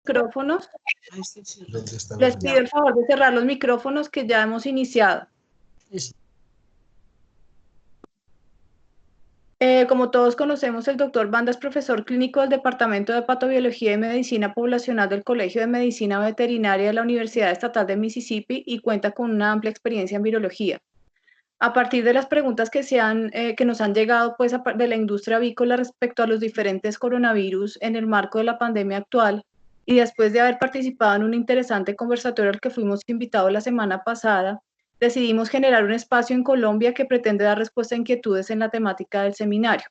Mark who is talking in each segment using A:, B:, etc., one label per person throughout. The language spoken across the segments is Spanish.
A: micrófonos. Les pido el favor de cerrar los micrófonos que ya hemos iniciado. Como todos conocemos, el doctor Banda es profesor clínico del Departamento de Patobiología y Medicina Poblacional del Colegio de Medicina Veterinaria de la Universidad Estatal de Mississippi y cuenta con una amplia experiencia en virología. A partir de las preguntas que nos han llegado pues, de la industria avícola respecto a los diferentes coronavirus en el marco de la pandemia actual, y después de haber participado en un interesante conversatorio al que fuimos invitados la semana pasada, decidimos generar un espacio en Colombia que pretende dar respuesta a inquietudes en la temática del seminario.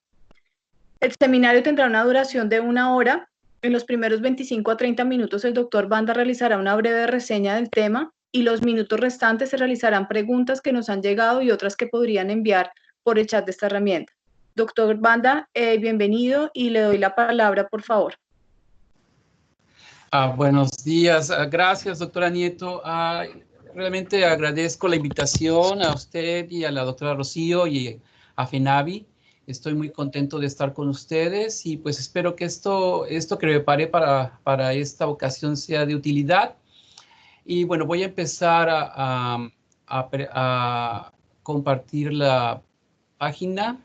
A: El seminario tendrá una duración de 1 hora. En los primeros 25 a 30 minutos el doctor Banda realizará una breve reseña del tema y los minutos restantes se realizarán preguntas que nos han llegado y otras que podrían enviar por el chat de esta herramienta. Doctor Banda, bienvenido y le doy la palabra, por favor.
B: Buenos días. Gracias, doctora Nieto. Realmente agradezco la invitación a usted y a la doctora Rocío y a FENAVI. Estoy muy contento de estar con ustedes y pues espero que esto que preparé para esta ocasión sea de utilidad. Y bueno, voy a empezar a compartir la página.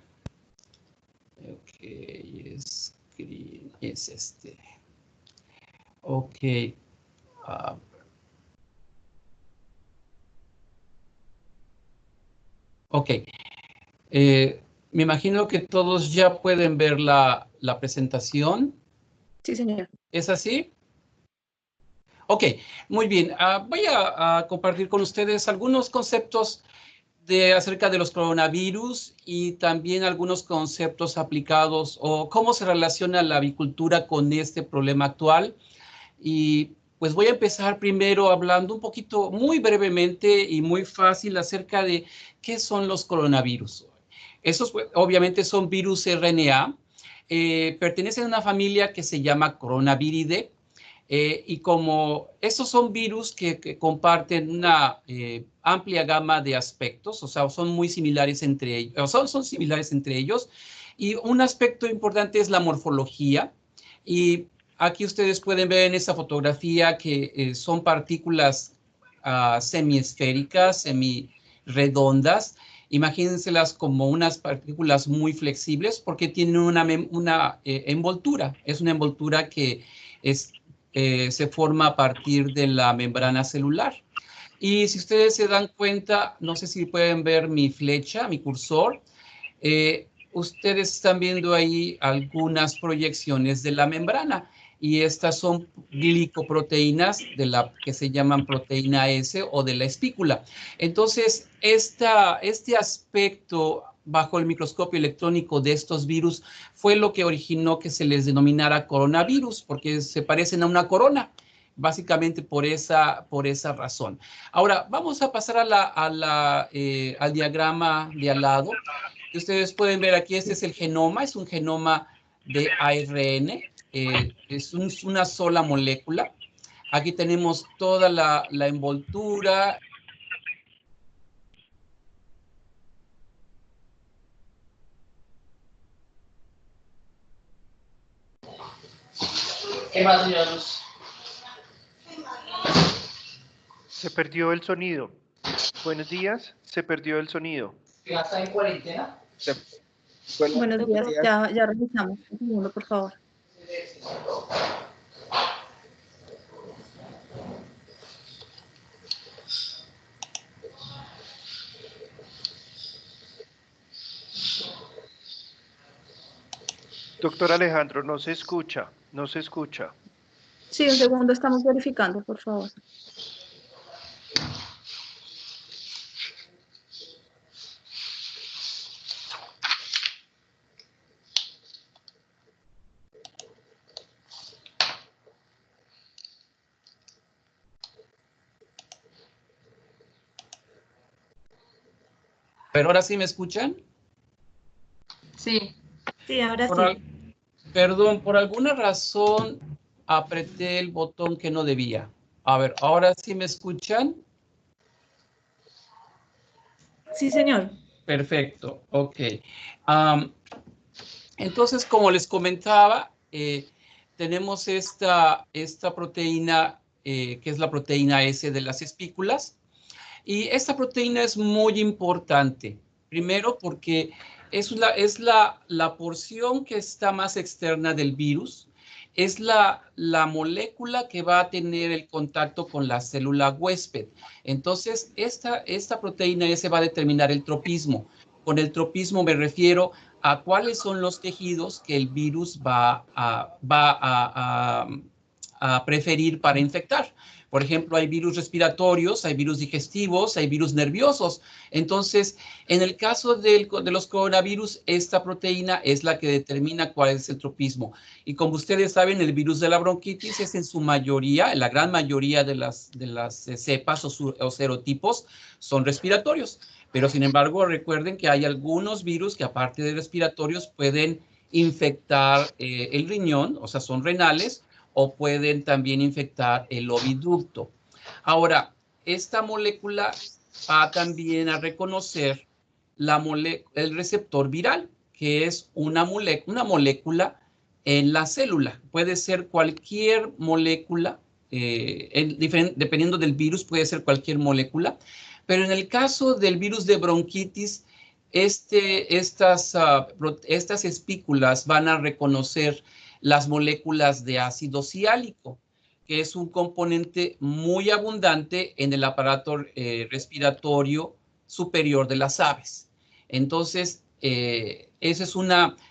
B: Ok, es este. Ok. Ok. Me imagino que todos ya pueden ver la presentación.
A: Sí, señor.
B: ¿Es así? Ok, muy bien. Voy a compartir con ustedes algunos conceptos acerca de los coronavirus y también algunos conceptos aplicados o cómo se relaciona la avicultura con este problema actual. Y pues voy a empezar primero hablando un poquito, muy brevemente y muy fácil acerca de qué son los coronavirus. Esos obviamente son virus RNA, pertenecen a una familia que se llama Coronaviridae, y como estos son virus que comparten una amplia gama de aspectos, o sea, son muy similares entre ellos, son similares entre ellos, y un aspecto importante es la morfología, y aquí ustedes pueden ver en esta fotografía que son partículas semiesféricas, semiredondas. Imagínenselas como unas partículas muy flexibles porque tienen una envoltura. Es una envoltura que se forma a partir de la membrana celular. Y si ustedes se dan cuenta, no sé si pueden ver mi flecha, mi cursor, ustedes están viendo ahí algunas proyecciones de la membrana y estas son glicoproteínas que se llaman proteína S o de la espícula. Entonces, este aspecto bajo el microscopio electrónico de estos virus fue lo que originó que se les denominara coronavirus, porque se parecen a una corona, básicamente por esa razón. Ahora, vamos a pasar al diagrama de al lado. Ustedes pueden ver aquí, este es el genoma, es un genoma de ARN, es una sola molécula. Aquí tenemos toda la envoltura.
C: ¿Qué más, señores?
D: Se perdió el sonido. Buenos días, se perdió el sonido.
C: ¿Ya está en cuarentena?
A: Buenos días, ya revisamos. Un segundo, por favor.
D: Doctor Alejandro, no se escucha, no se escucha.
A: Sí, un segundo, estamos verificando, por favor.
B: ¿Pero ahora sí me escuchan?
C: Sí.
A: Sí, ahora sí.
B: Perdón, por alguna razón apreté el botón que no debía. A ver, ¿ahora sí me escuchan?
A: Sí, señor.
B: Perfecto, ok. Entonces, como les comentaba, tenemos esta proteína que es la proteína S de las espículas. Y esta proteína es muy importante. Primero porque es la porción que está más externa del virus. Es la molécula que va a tener el contacto con la célula huésped. Entonces, esta proteína S va a determinar el tropismo. Con el tropismo me refiero a cuáles son los tejidos que el virus va a preferir para infectar. Por ejemplo, hay virus respiratorios, hay virus digestivos, hay virus nerviosos. Entonces, en el caso de los coronavirus, esta proteína es la que determina cuál es el tropismo. Y como ustedes saben, el virus de la bronquitis es en su mayoría, en la gran mayoría de las cepas o serotipos son respiratorios. Pero, sin embargo, recuerden que hay algunos virus que, aparte de respiratorios, pueden infectar el riñón, o sea, son renales, o pueden también infectar el oviducto. Ahora, esta molécula va también a reconocer el receptor viral, que es una molécula en la célula. Puede ser cualquier molécula, dependiendo del virus, puede ser cualquier molécula, pero en el caso del virus de bronquitis, estas espículas van a reconocer las moléculas de ácido ciálico, que es un componente muy abundante en el aparato respiratorio superior de las aves. Entonces, esa es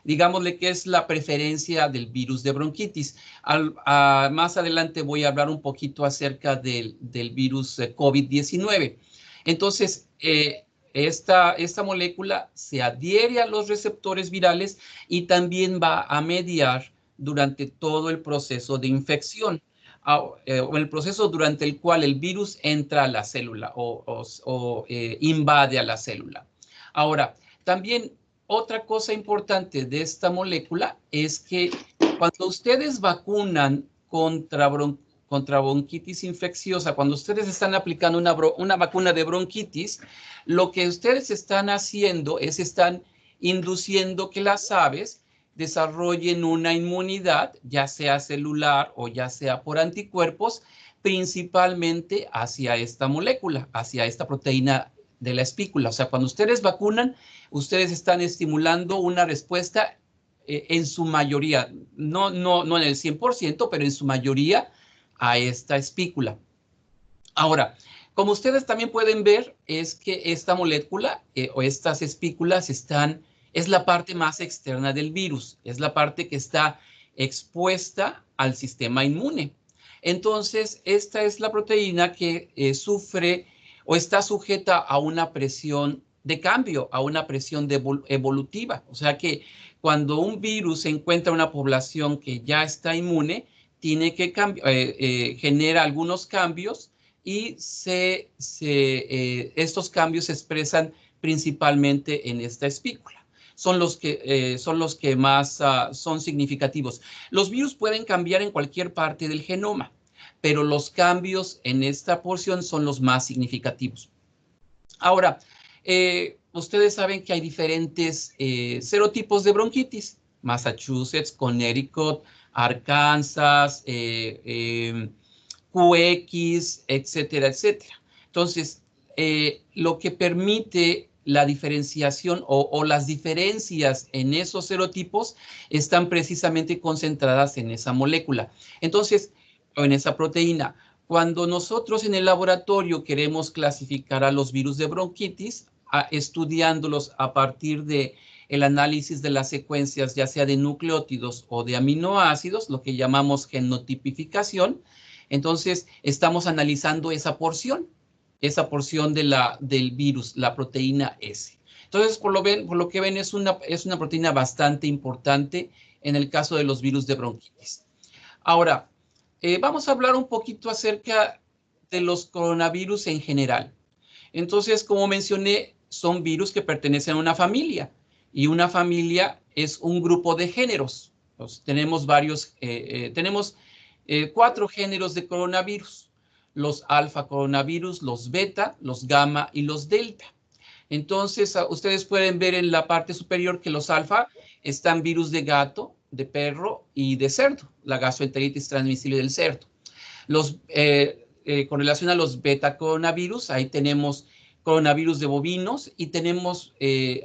B: digámosle que es la preferencia del virus de bronquitis. Más adelante voy a hablar un poquito acerca del virus COVID-19. Entonces, esta molécula se adhiere a los receptores virales y también va a mediar durante todo el proceso de infección, o el proceso durante el cual el virus entra a la célula o invade a la célula. Ahora, también otra cosa importante de esta molécula es que cuando ustedes vacunan contra bronquitis infecciosa, cuando ustedes están aplicando una vacuna de bronquitis, lo que ustedes están haciendo es están induciendo que las aves desarrollen una inmunidad, ya sea celular o ya sea por anticuerpos, principalmente hacia esta molécula, hacia esta proteína de la espícula. O sea, cuando ustedes vacunan, ustedes están estimulando una respuesta en su mayoría, no en el 100%, pero en su mayoría a esta espícula. Ahora, como ustedes también pueden ver, es que esta molécula o estas espículas es la parte más externa del virus, es la parte que está expuesta al sistema inmune. Entonces, esta es la proteína que sufre o está sujeta a una presión de cambio, a una presión evolutiva. O sea que cuando un virus se encuentra en una población que ya está inmune, tiene que genera algunos cambios y estos cambios se expresan principalmente en esta espícula. Son los que más son significativos. Los virus pueden cambiar en cualquier parte del genoma, pero los cambios en esta porción son los más significativos. Ahora, ustedes saben que hay diferentes serotipos de bronquitis. Massachusetts, Connecticut, Arkansas, QX, etcétera, etcétera. Entonces, lo que permite la diferenciación o las diferencias en esos serotipos están precisamente concentradas en esa molécula. Entonces, o en esa proteína. Cuando nosotros en el laboratorio queremos clasificar a los virus de bronquitis, estudiándolos a partir de el análisis de las secuencias, ya sea de nucleótidos o de aminoácidos, lo que llamamos genotipificación, entonces estamos analizando esa porción del virus, la proteína S. Entonces, por lo que ven, es una proteína bastante importante en el caso de los virus de bronquitis. Ahora, vamos a hablar un poquito acerca de los coronavirus en general. Entonces, como mencioné, son virus que pertenecen a una familia, y una familia es un grupo de géneros. Entonces, tenemos 4 géneros de coronavirus: los alfa coronavirus, los beta, los gamma y los delta. Entonces, ustedes pueden ver en la parte superior que los alfa están virus de gato, de perro y de cerdo, la gastroenteritis transmisible del cerdo. Con relación a los betacoronavirus, ahí tenemos coronavirus de bovinos y tenemos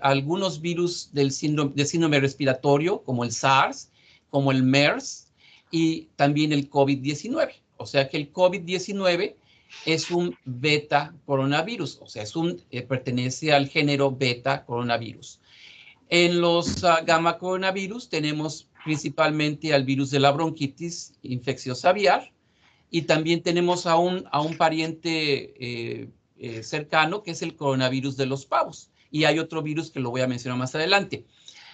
B: algunos virus del síndrome respiratorio, como el SARS, como el MERS y también el COVID-19. O sea que el COVID-19 es un beta coronavirus, o sea, pertenece al género beta coronavirus. En los gamma coronavirus tenemos principalmente al virus de la bronquitis infecciosa aviar y también tenemos a un pariente cercano que es el coronavirus de los pavos. Y hay otro virus que lo voy a mencionar más adelante.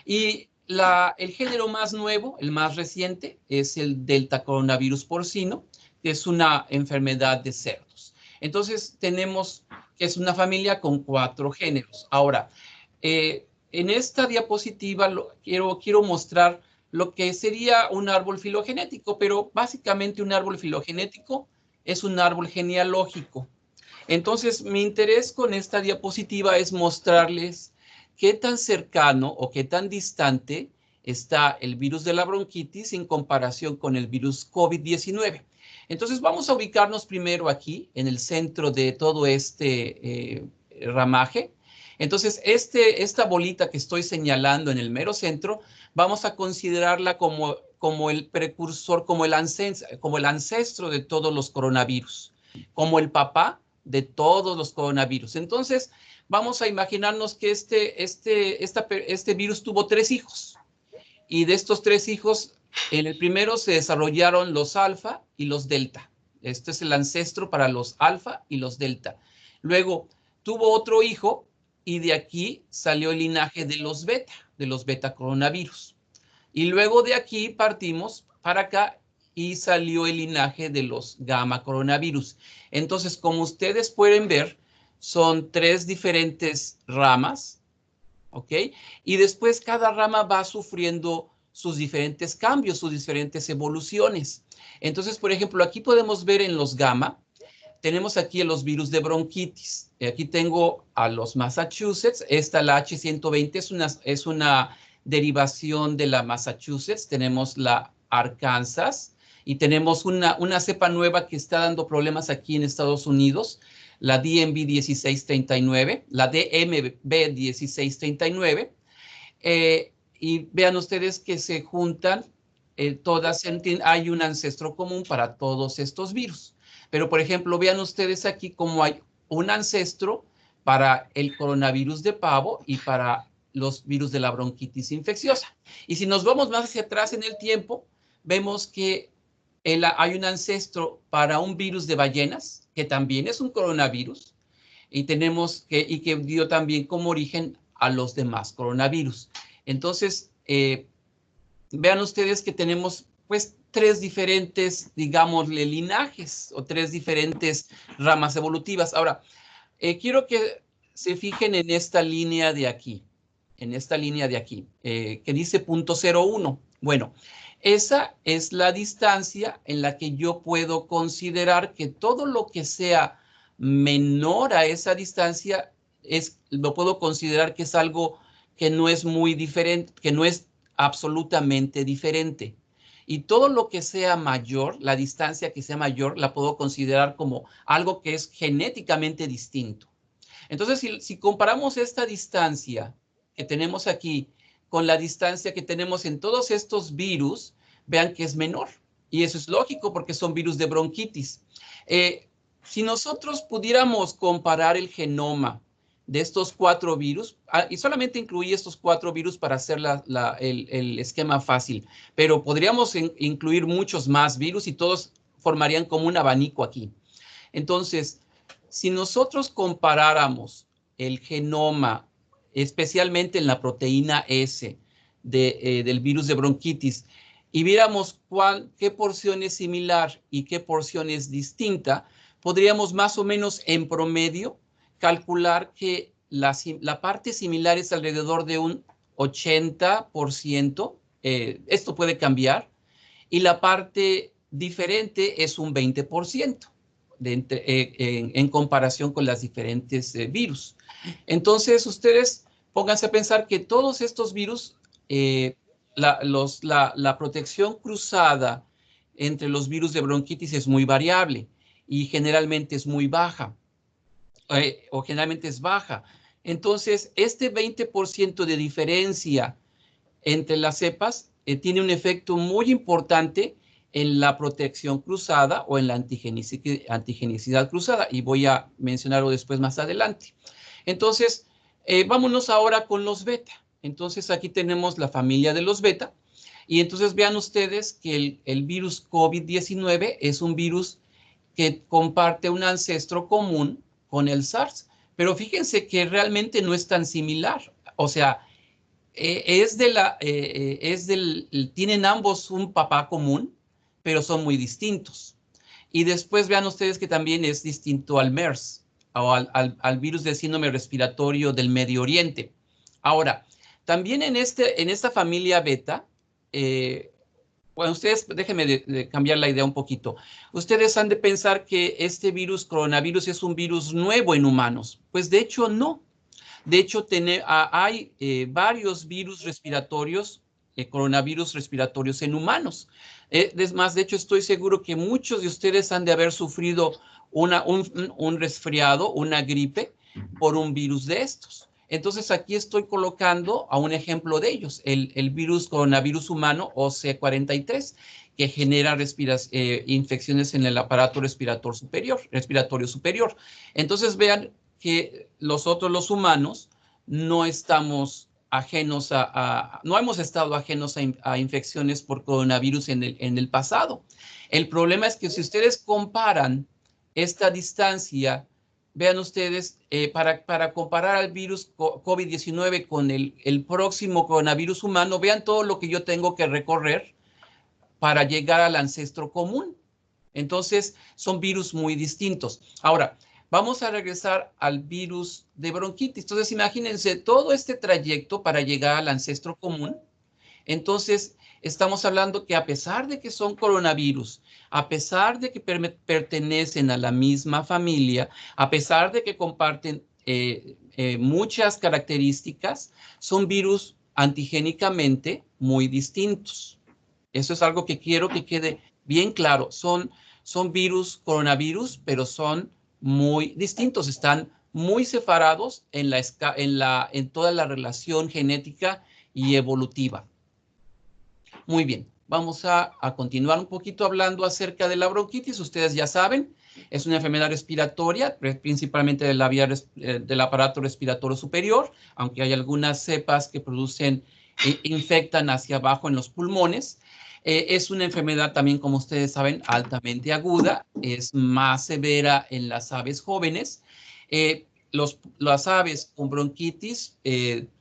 B: Y el género más nuevo, el más reciente, es el delta coronavirus porcino, que es una enfermedad de cerdos. Entonces tenemos que es una familia con 4 géneros. Ahora, en esta diapositiva quiero mostrar lo que sería un árbol filogenético, pero básicamente un árbol filogenético es un árbol genealógico. Entonces, mi interés con esta diapositiva es mostrarles qué tan cercano o qué tan distante está el virus de la bronquitis en comparación con el virus COVID-19. Entonces, vamos a ubicarnos primero aquí, en el centro de todo este ramaje. Entonces, esta bolita que estoy señalando en el mero centro, vamos a considerarla como el precursor, como el ancestro de todos los coronavirus, como el papá de todos los coronavirus. Entonces, vamos a imaginarnos que este virus tuvo 3 hijos. Y de estos 3 hijos, en el primero se desarrollaron los alfa y los delta. Este es el ancestro para los alfa y los delta. Luego, tuvo otro hijo y de aquí salió el linaje de los beta coronavirus. Y luego de aquí partimos para acá y salió el linaje de los gamma coronavirus. Entonces, como ustedes pueden ver, son 3 diferentes ramas, ¿ok? Y después cada rama va sufriendo sus diferentes cambios, sus diferentes evoluciones. Entonces, por ejemplo, aquí podemos ver en los gamma, tenemos aquí los virus de bronquitis. Aquí tengo a los Massachusetts. La H120 es una derivación de la Massachusetts. Tenemos la Arkansas y tenemos una cepa nueva que está dando problemas aquí en Estados Unidos, la DMV1639, la DMV1639. Y vean ustedes que se juntan hay un ancestro común para todos estos virus. Pero, por ejemplo, vean ustedes aquí cómo hay un ancestro para el coronavirus de pavo y para los virus de la bronquitis infecciosa. Y si nos vamos más hacia atrás en el tiempo, vemos que hay un ancestro para un virus de ballenas, que también es un coronavirus, y que dio también como origen a los demás coronavirus. Entonces, vean ustedes que tenemos, pues, 3 diferentes, digámosle, linajes o 3 diferentes ramas evolutivas. Ahora, quiero que se fijen en esta línea de aquí, que dice 0.01. Bueno, esa es la distancia en la que yo puedo considerar que todo lo que sea menor a esa distancia lo puedo considerar que es algo que no es muy diferente, que no es absolutamente diferente. Y todo lo que sea mayor, la distancia que sea mayor, la puedo considerar como algo que es genéticamente distinto. Entonces, si comparamos esta distancia que tenemos aquí con la distancia que tenemos en todos estos virus, vean que es menor. Y eso es lógico porque son virus de bronquitis. Si nosotros pudiéramos comparar el genoma de estos 4 virus, y solamente incluí estos 4 virus para hacer el esquema fácil, pero podríamos incluir muchos más virus y todos formarían como un abanico aquí. Entonces, si nosotros comparáramos el genoma, especialmente en la proteína S del virus de bronquitis, y viéramos qué porción es similar y qué porción es distinta, podríamos más o menos en promedio calcular que la parte similar es alrededor de un 80%, esto puede cambiar, y la parte diferente es un 20% en comparación con las diferentes virus. Entonces, ustedes pónganse a pensar que todos estos virus la protección cruzada entre los virus de bronquitis es muy variable y generalmente es muy baja, o generalmente es baja. Entonces, este 20% de diferencia entre las cepas tiene un efecto muy importante en la protección cruzada o en la antigenicidad cruzada, y voy a mencionarlo después más adelante. Entonces, vámonos ahora con los beta. Entonces, aquí tenemos la familia de los beta, y entonces vean ustedes que el virus COVID-19 es un virus que comparte un ancestro común con el SARS, pero fíjense que realmente no es tan similar. O sea, tienen ambos un papá común, pero son muy distintos. Y después vean ustedes que también es distinto al MERS, o al virus del síndrome respiratorio del Medio Oriente. Ahora, también en esta familia beta, bueno, ustedes, déjenme de cambiar la idea un poquito. Ustedes han de pensar que este coronavirus, es un virus nuevo en humanos. Pues de hecho no. De hecho, hay varios virus respiratorios, coronavirus respiratorios en humanos. Es más, de hecho, estoy seguro que muchos de ustedes han de haber sufrido un resfriado, una gripe, por un virus de estos. Entonces, aquí estoy colocando a un ejemplo de ellos, el coronavirus humano OC43, que genera infecciones en el aparato respiratorio superior. Entonces, vean que los humanos, no estamos ajenos no hemos estado ajenos a infecciones por coronavirus en el pasado. El problema es que si ustedes comparan esta distancia, vean ustedes, para comparar al virus COVID-19 con el próximo coronavirus humano, vean todo lo que yo tengo que recorrer para llegar al ancestro común. Entonces, son virus muy distintos. Ahora, vamos a regresar al virus de bronquitis. Entonces, imagínense todo este trayecto para llegar al ancestro común. Entonces, estamos hablando que a pesar de que son coronavirus, a pesar de que pertenecen a la misma familia, a pesar de que comparten muchas características, son virus antigénicamente muy distintos. Eso es algo que quiero que quede bien claro. Son coronavirus, pero son muy distintos, están muy separados en toda la relación genética y evolutiva. Muy bien, vamos a continuar un poquito hablando acerca de la bronquitis. Ustedes ya saben, es una enfermedad respiratoria, principalmente de la vía del aparato respiratorio superior, aunque hay algunas cepas que infectan hacia abajo en los pulmones. Es una enfermedad también, como ustedes saben, altamente aguda, es más severa en las aves jóvenes. Las aves con bronquitis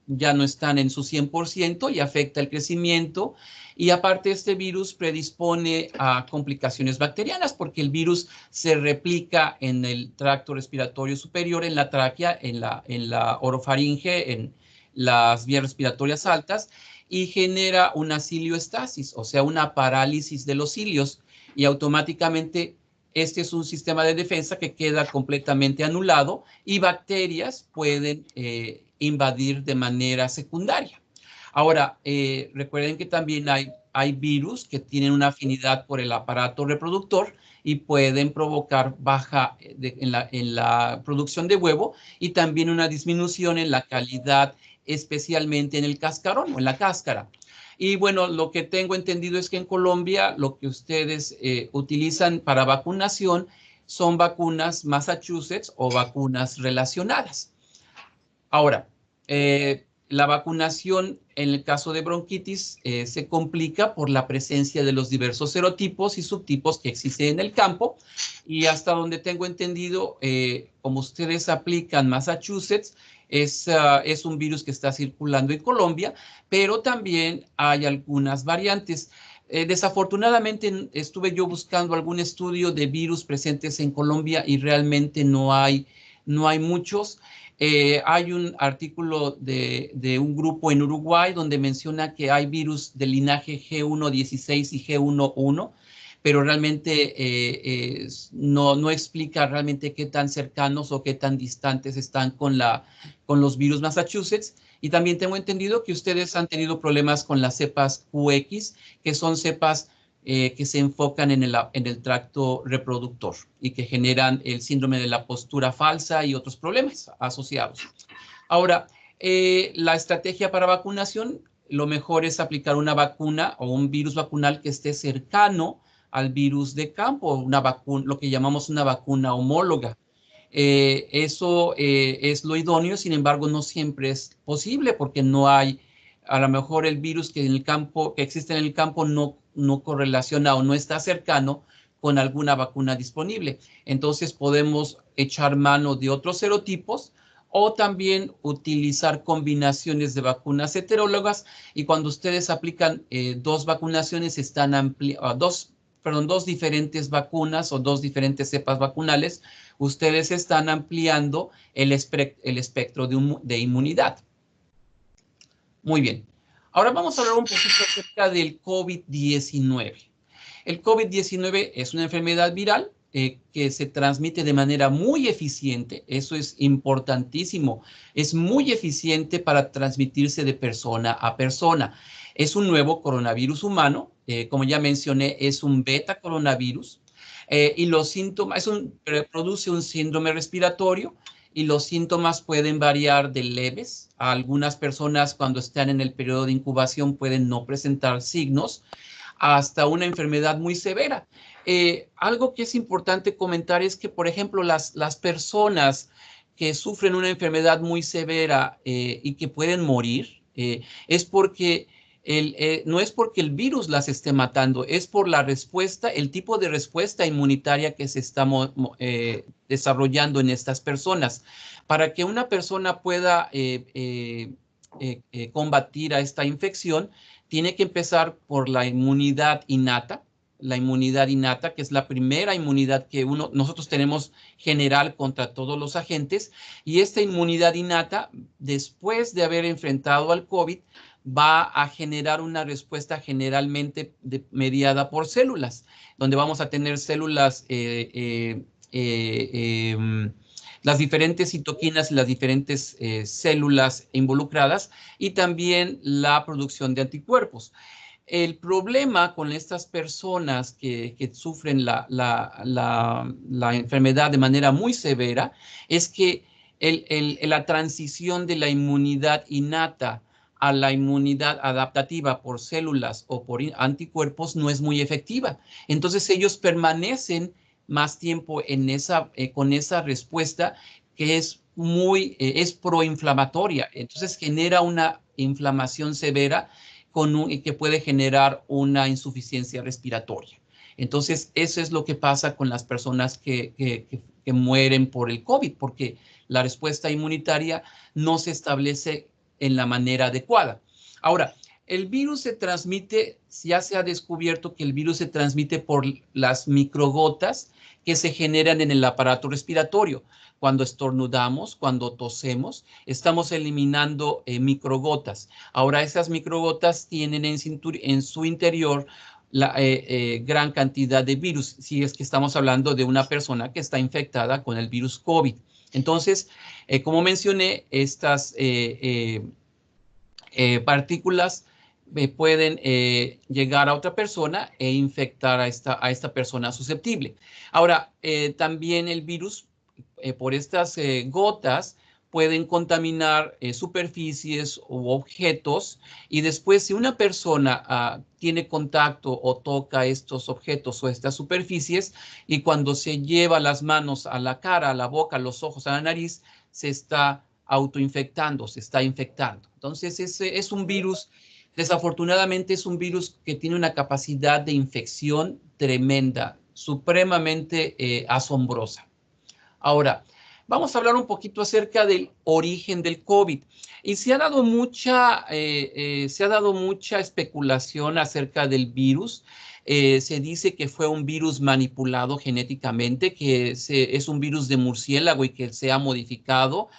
B: ya no están en su 100% y afecta el crecimiento. Y aparte, este virus predispone a complicaciones bacterianas porque el virus se replica en el tracto respiratorio superior, en la tráquea, en la orofaringe, en las vías respiratorias altas, y genera una cilioestasis, o sea, una parálisis de los cilios, y automáticamente este es un sistema de defensa que queda completamente anulado y bacterias pueden invadir de manera secundaria. Ahora, recuerden que también hay virus que tienen una afinidad por el aparato reproductor y pueden provocar baja en la producción de huevo y también una disminución en la calidad, especialmente en el cascarón o en la cáscara. Y bueno, lo que tengo entendido es que en Colombia lo que ustedes utilizan para vacunación son vacunas Massachusetts o vacunas relacionadas. Ahora, la vacunación en el caso de bronquitis se complica por la presencia de los diversos serotipos y subtipos que existen en el campo, y hasta donde tengo entendido, como ustedes aplican Massachusetts, es un virus que está circulando en Colombia, pero también hay algunas variantes. Desafortunadamente estuve yo buscando algún estudio de virus presentes en Colombia y realmente no hay muchos. Hay un artículo de un grupo en Uruguay donde menciona que hay virus del linaje G116 y G11, pero realmente no explica realmente qué tan cercanos o qué tan distantes están con los virus Massachusetts. Y también tengo entendido que ustedes han tenido problemas con las cepas QX, que son cepas que se enfocan en el tracto reproductor y que generan el síndrome de la postura falsa y otros problemas asociados. Ahora, la estrategia para vacunación, lo mejor es aplicar una vacuna o un virus vacunal que esté cercano al virus de campo, lo que llamamos una vacuna homóloga. Eso es lo idóneo, sin embargo, no siempre es posible porque no hay, a lo mejor el virus que existe en el campo no correlaciona o no está cercano con alguna vacuna disponible. Entonces podemos echar mano de otros serotipos o también utilizar combinaciones de vacunas heterólogas, y cuando ustedes aplican dos vacunaciones, dos diferentes vacunas o dos diferentes cepas vacunales, ustedes están ampliando el espectro de inmunidad. Muy bien. Ahora vamos a hablar un poquito acerca del COVID-19. El COVID-19 es una enfermedad viral que se transmite de manera muy eficiente. Eso es importantísimo. Es muy eficiente para transmitirse de persona a persona. Es un nuevo coronavirus humano. Como ya mencioné, es un beta coronavirus. Y los síntomas, produce un síndrome respiratorio, y los síntomas pueden variar de leves. A algunas personas, cuando están en el periodo de incubación, pueden no presentar signos, hasta una enfermedad muy severa. Algo que es importante comentar es que, por ejemplo, las personas que sufren una enfermedad muy severa y que pueden morir, es porque no es porque el virus las esté matando, es por la respuesta, el tipo de respuesta inmunitaria que se está desarrollando en estas personas. Para que una persona pueda combatir a esta infección, tiene que empezar por la inmunidad innata, que es la primera inmunidad que nosotros tenemos general contra todos los agentes, y esta inmunidad innata, después de haber enfrentado al COVID, va a generar una respuesta generalmente mediada por células, donde vamos a tener células, las diferentes citoquinas y las diferentes células involucradas, y también la producción de anticuerpos. El problema con estas personas que sufren la enfermedad de manera muy severa es que la transición de la inmunidad innata a la inmunidad adaptativa por células o por anticuerpos no es muy efectiva. Entonces ellos permanecen más tiempo con esa respuesta que es proinflamatoria. Entonces genera una inflamación severa que puede generar una insuficiencia respiratoria. Entonces eso es lo que pasa con las personas que mueren por el COVID, porque la respuesta inmunitaria no se establece en la manera adecuada. Ahora, el virus se transmite, ya se ha descubierto que el virus se transmite por las microgotas que se generan en el aparato respiratorio. Cuando estornudamos, cuando tosemos, estamos eliminando microgotas. Ahora, esas microgotas tienen en su interior la gran cantidad de virus, si es que estamos hablando de una persona que está infectada con el virus COVID. Entonces, como mencioné, estas partículas pueden llegar a otra persona e infectar a esta persona susceptible. Ahora, también el virus, por estas gotas, pueden contaminar superficies u objetos, y después, si una persona tiene contacto o toca estos objetos o estas superficies, y cuando se lleva las manos a la cara, a la boca, a los ojos, a la nariz, se está autoinfectando, se está infectando. Entonces, es un virus, desafortunadamente es un virus que tiene una capacidad de infección tremenda, supremamente asombrosa. Ahora, vamos a hablar un poquito acerca del origen del COVID. Y se ha dado mucha especulación acerca del virus. Se dice que fue un virus manipulado genéticamente, que es un virus de murciélago y que se ha modificado.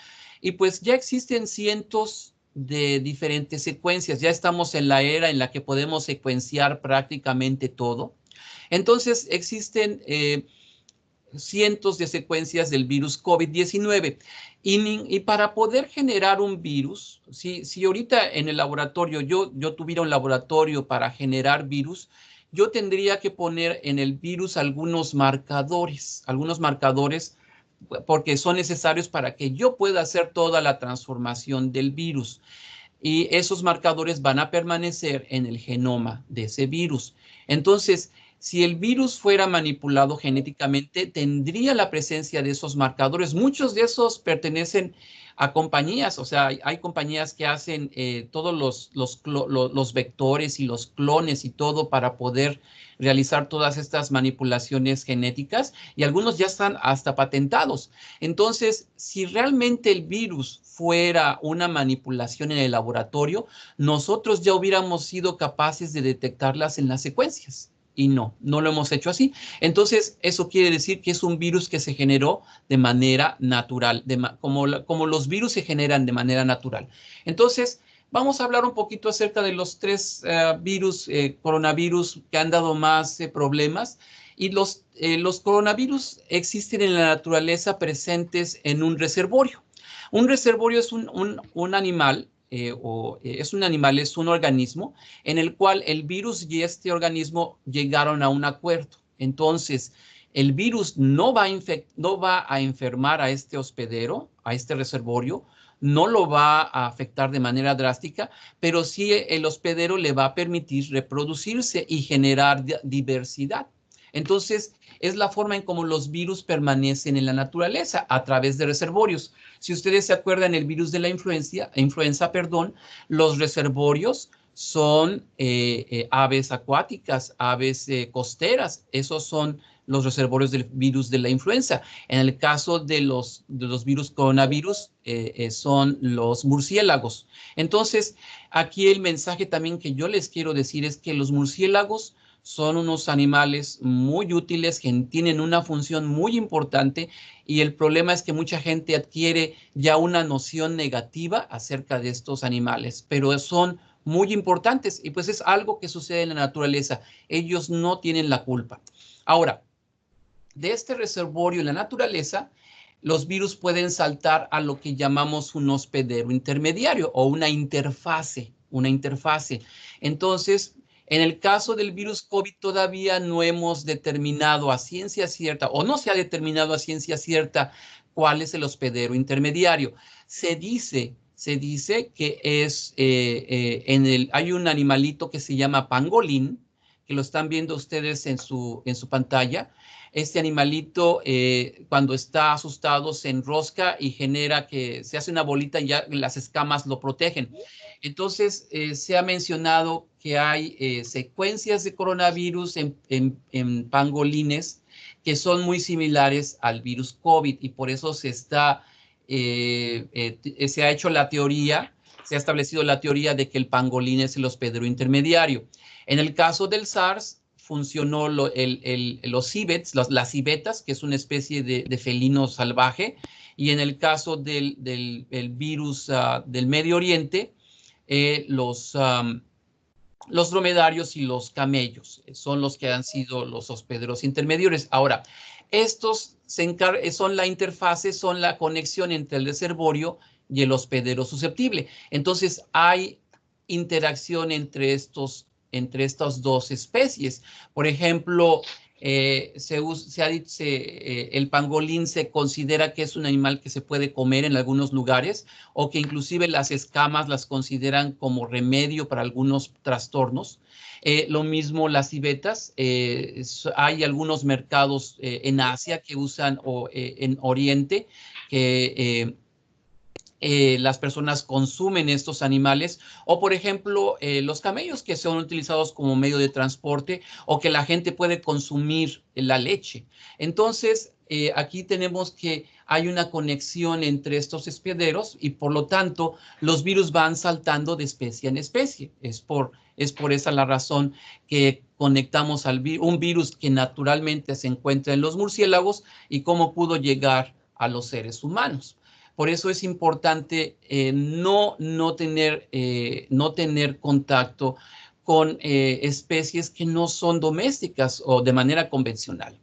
B: Y pues ya existen cientos de diferentes secuencias. Ya estamos en la era en la que podemos secuenciar prácticamente todo. Entonces existen cientos de secuencias del virus COVID-19. Y para poder generar un virus, si ahorita en el laboratorio yo tuviera un laboratorio para generar virus, yo tendría que poner en el virus algunos marcadores porque son necesarios para que yo pueda hacer toda la transformación del virus. Y esos marcadores van a permanecer en el genoma de ese virus. Entonces, si el virus fuera manipulado genéticamente, tendría la presencia de esos marcadores. Muchos de esos pertenecen a compañías, o sea, hay compañías que hacen todos los vectores y los clones y todo para poder realizar todas estas manipulaciones genéticas, y algunos ya están hasta patentados. Entonces, si realmente el virus fuera una manipulación en el laboratorio, nosotros ya hubiéramos sido capaces de detectarlas en las secuencias. Y no lo hemos hecho así. Entonces, eso quiere decir que es un virus que se generó de manera natural, como los virus se generan de manera natural. Entonces, vamos a hablar un poquito acerca de los tres coronavirus que han dado más problemas. Y los coronavirus existen en la naturaleza presentes en un reservorio. Un reservorio es un animal, es un organismo en el cual el virus y este organismo llegaron a un acuerdo. Entonces, el virus no va a enfermar a este hospedero, a este reservorio, no lo va a afectar de manera drástica, pero sí el hospedero le va a permitir reproducirse y generar diversidad. Entonces, es la forma en cómo los virus permanecen en la naturaleza, a través de reservorios. Si ustedes se acuerdan, el virus de la influenza, los reservorios son aves acuáticas, aves costeras. Esos son los reservorios del virus de la influenza. En el caso de los virus coronavirus, son los murciélagos. Entonces, aquí el mensaje también que yo les quiero decir es que los murciélagos son unos animales muy útiles que tienen una función muy importante, y el problema es que mucha gente adquiere ya una noción negativa acerca de estos animales, pero son muy importantes y pues es algo que sucede en la naturaleza. Ellos no tienen la culpa. Ahora, de este reservorio en la naturaleza, los virus pueden saltar a lo que llamamos un hospedero intermediario o una interfase. Entonces, en el caso del virus COVID todavía no hemos determinado a ciencia cierta, o no se ha determinado a ciencia cierta, cuál es el hospedero intermediario. Se dice que es, hay un animalito que se llama pangolín, que lo están viendo ustedes en su pantalla. Este animalito, cuando está asustado, se enrosca y genera que se hace una bolita y ya las escamas lo protegen. Entonces, se ha mencionado que hay secuencias de coronavirus en pangolines que son muy similares al virus COVID, y por eso se ha hecho la teoría, se ha establecido la teoría de que el pangolín es el hospedero intermediario. En el caso del SARS, funcionó los civets, las civetas, que es una especie de felino salvaje, y en el caso del virus del Medio Oriente, los dromedarios y los camellos son los que han sido los hospederos intermediarios. Ahora, estos son la interfase, son la conexión entre el reservorio y el hospedero susceptible. Entonces, hay interacción entre estas dos especies. Por ejemplo, el pangolín se considera que es un animal que se puede comer en algunos lugares, o que inclusive las escamas las consideran como remedio para algunos trastornos. Lo mismo las civetas. Hay algunos mercados en Asia que usan, o en Oriente, que las personas consumen estos animales, o por ejemplo los camellos, que son utilizados como medio de transporte, o que la gente puede consumir la leche. Entonces, aquí tenemos que hay una conexión entre estos hospederos, y por lo tanto los virus van saltando de especie en especie. Es por esa la razón que conectamos un virus que naturalmente se encuentra en los murciélagos y cómo pudo llegar a los seres humanos. Por eso es importante no tener contacto con especies que no son domésticas o de manera convencional.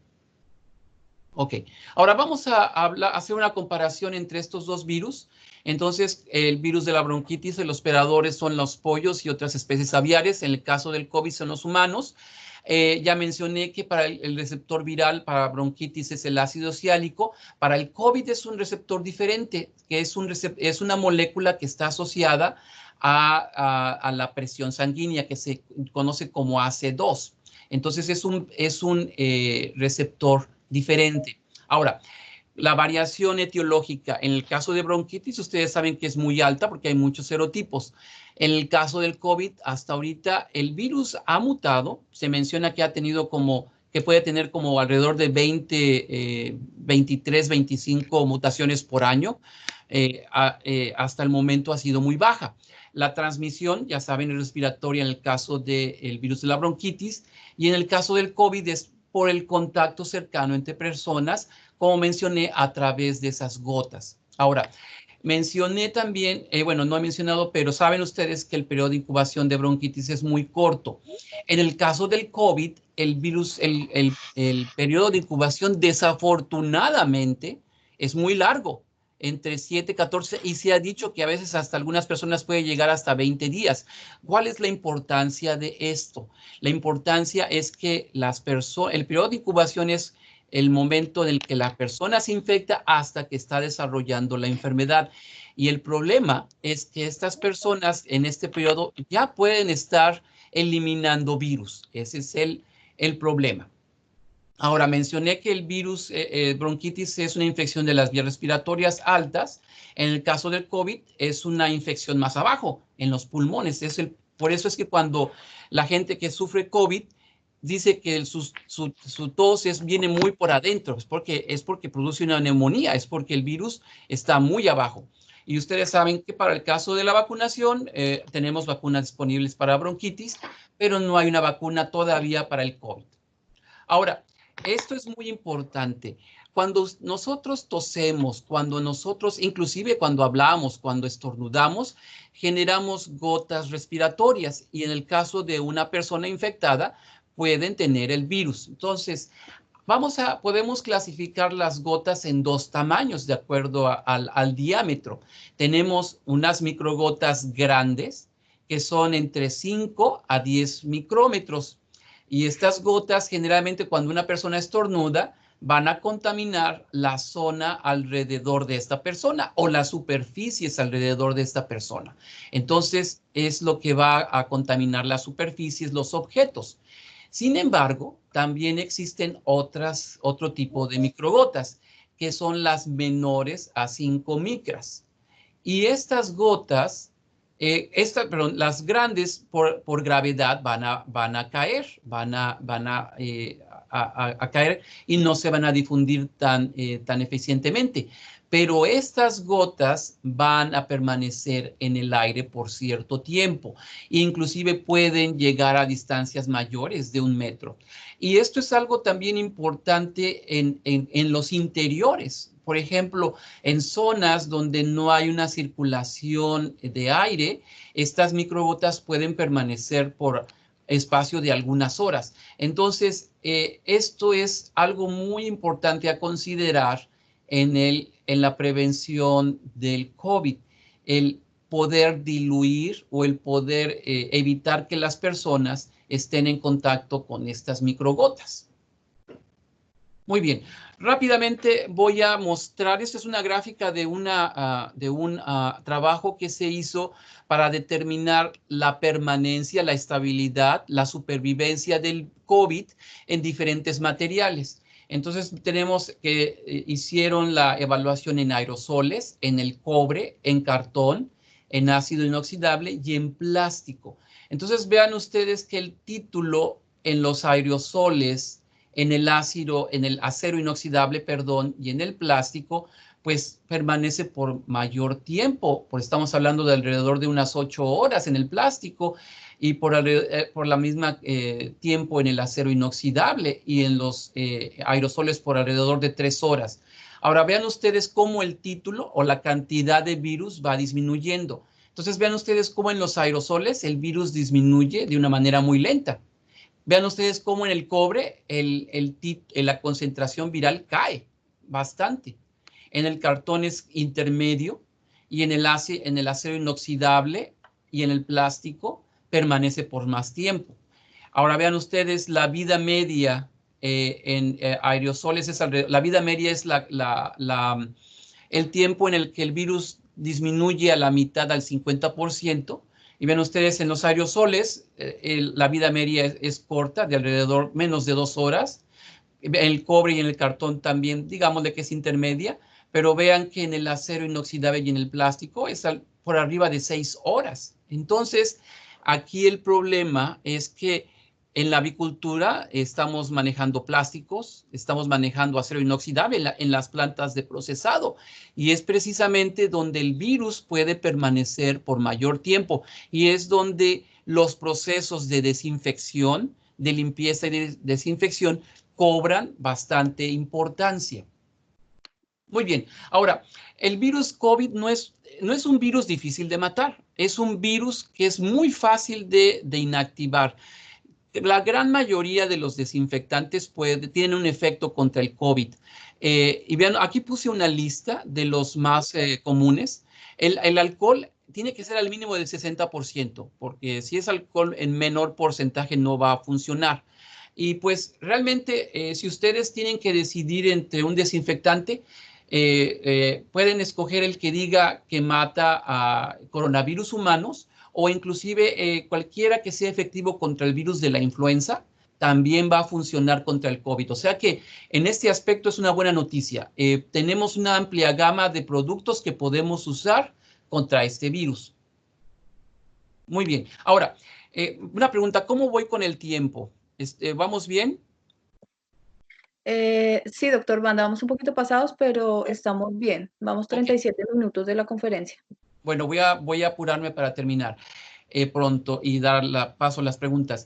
B: Ok, ahora vamos a hacer una comparación entre estos dos virus. Entonces, el virus de la bronquitis, los hospedadores son los pollos y otras especies aviares. En el caso del COVID son los humanos. Ya mencioné que para el receptor viral para bronquitis es el ácido ciálico. Para el COVID es un receptor diferente, que es una molécula que está asociada a la presión sanguínea, que se conoce como AC2. Entonces, es un receptor diferente. Ahora, la variación etiológica en el caso de bronquitis, ustedes saben que es muy alta porque hay muchos serotipos. En el caso del COVID, hasta ahorita el virus ha mutado. Se menciona que puede tener como alrededor de 23, 25 mutaciones por año. Hasta el momento ha sido muy baja. La transmisión, ya saben, es respiratoria en el caso del virus de la bronquitis, y en el caso del COVID es por el contacto cercano entre personas, como mencioné, a través de esas gotas. Ahora, mencioné también, bueno, no he mencionado, pero saben ustedes que el periodo de incubación de bronquitis es muy corto. En el caso del COVID, el periodo de incubación desafortunadamente es muy largo, entre 7, 14, y se ha dicho que a veces hasta algunas personas puede llegar hasta 20 días. ¿Cuál es la importancia de esto? La importancia es que el periodo de incubación es el momento en el que la persona se infecta hasta que está desarrollando la enfermedad. Y el problema es que estas personas en este periodo ya pueden estar eliminando virus. Ese es el problema. Ahora, mencioné que el virus bronquitis es una infección de las vías respiratorias altas. En el caso del COVID es una infección más abajo, en los pulmones. Por eso es que cuando la gente que sufre COVID dice que su tos viene muy por adentro, es porque produce una neumonía, es porque el virus está muy abajo. Y ustedes saben que para el caso de la vacunación, tenemos vacunas disponibles para bronquitis, pero no hay una vacuna todavía para el COVID. Ahora, esto es muy importante. Cuando nosotros tosemos, inclusive cuando hablamos, cuando estornudamos, generamos gotas respiratorias, y en el caso de una persona infectada, pueden tener el virus. Entonces, podemos clasificar las gotas en dos tamaños de acuerdo al diámetro. Tenemos unas microgotas grandes que son entre 5 a 10 micrómetros. Y estas gotas, generalmente cuando una persona estornuda, van a contaminar la zona alrededor de esta persona o las superficies alrededor de esta persona. Entonces, es lo que va a contaminar las superficies, los objetos. Sin embargo, también existen otro tipo de microgotas, que son las menores a 5 micras. Y estas gotas, las grandes por gravedad van a caer, van a caer y no se van a difundir tan eficientemente. Pero estas gotas van a permanecer en el aire por cierto tiempo. Inclusive pueden llegar a distancias mayores de 1 metro. Y esto es algo también importante en los interiores. Por ejemplo, en zonas donde no hay una circulación de aire, estas microgotas pueden permanecer por espacio de algunas horas. Entonces, esto es algo muy importante a considerar en la prevención del COVID, el poder diluir o el poder evitar que las personas estén en contacto con estas microgotas. Muy bien, rápidamente voy a mostrar, esta es una gráfica de un trabajo que se hizo para determinar la permanencia, la estabilidad, la supervivencia del COVID en diferentes materiales. Entonces tenemos que hicieron la evaluación en aerosoles, en el cobre, en cartón, en ácido inoxidable y en plástico. Entonces vean ustedes que el título en los aerosoles, en el acero inoxidable, perdón, y en el plástico, pues permanece por mayor tiempo, pues estamos hablando de alrededor de unas 8 horas en el plástico y por la misma tiempo en el acero inoxidable, y en los aerosoles por alrededor de 3 horas. Ahora vean ustedes cómo el título o la cantidad de virus va disminuyendo. Entonces vean ustedes cómo en los aerosoles el virus disminuye de una manera muy lenta. Vean ustedes cómo en el cobre la concentración viral cae. bastante. En el cartón es intermedio y en el acero inoxidable y en el plástico permanece por más tiempo. Ahora vean ustedes, la vida media en aerosoles es la vida media es el tiempo en el que el virus disminuye a la mitad, al 50%. Y ven ustedes, en los aerosoles, la vida media es corta, de alrededor menos de 2 horas. El cobre y en el cartón también, digamos de que es intermedia, pero vean que en el acero inoxidable y en el plástico es por arriba de 6 horas. Entonces, aquí el problema es que en la avicultura estamos manejando plásticos, estamos manejando acero inoxidable en las plantas de procesado, y es precisamente donde el virus puede permanecer por mayor tiempo, y es donde los procesos de desinfección, de limpieza y de desinfección cobran bastante importancia. Muy bien. Ahora, el virus COVID no es un virus difícil de matar. Es un virus que es muy fácil de inactivar. La gran mayoría de los desinfectantes tienen un efecto contra el COVID. Y vean, aquí puse una lista de los más comunes. El alcohol tiene que ser al mínimo del 60%, porque si es alcohol en menor porcentaje no va a funcionar. Y pues realmente, si ustedes tienen que decidir entre un desinfectante, pueden escoger el que diga que mata a coronavirus humanos, o inclusive cualquiera que sea efectivo contra el virus de la influenza, también va a funcionar contra el COVID. O sea que en este aspecto es una buena noticia. Tenemos una amplia gama de productos que podemos usar contra este virus. Muy bien. Ahora, una pregunta, ¿cómo voy con el tiempo? ¿Vamos bien?
A: Sí, doctor Banda, vamos un poquito pasados, pero estamos bien. Vamos 37 minutos de la conferencia.
B: Bueno, voy a apurarme para terminar pronto y dar paso a las preguntas.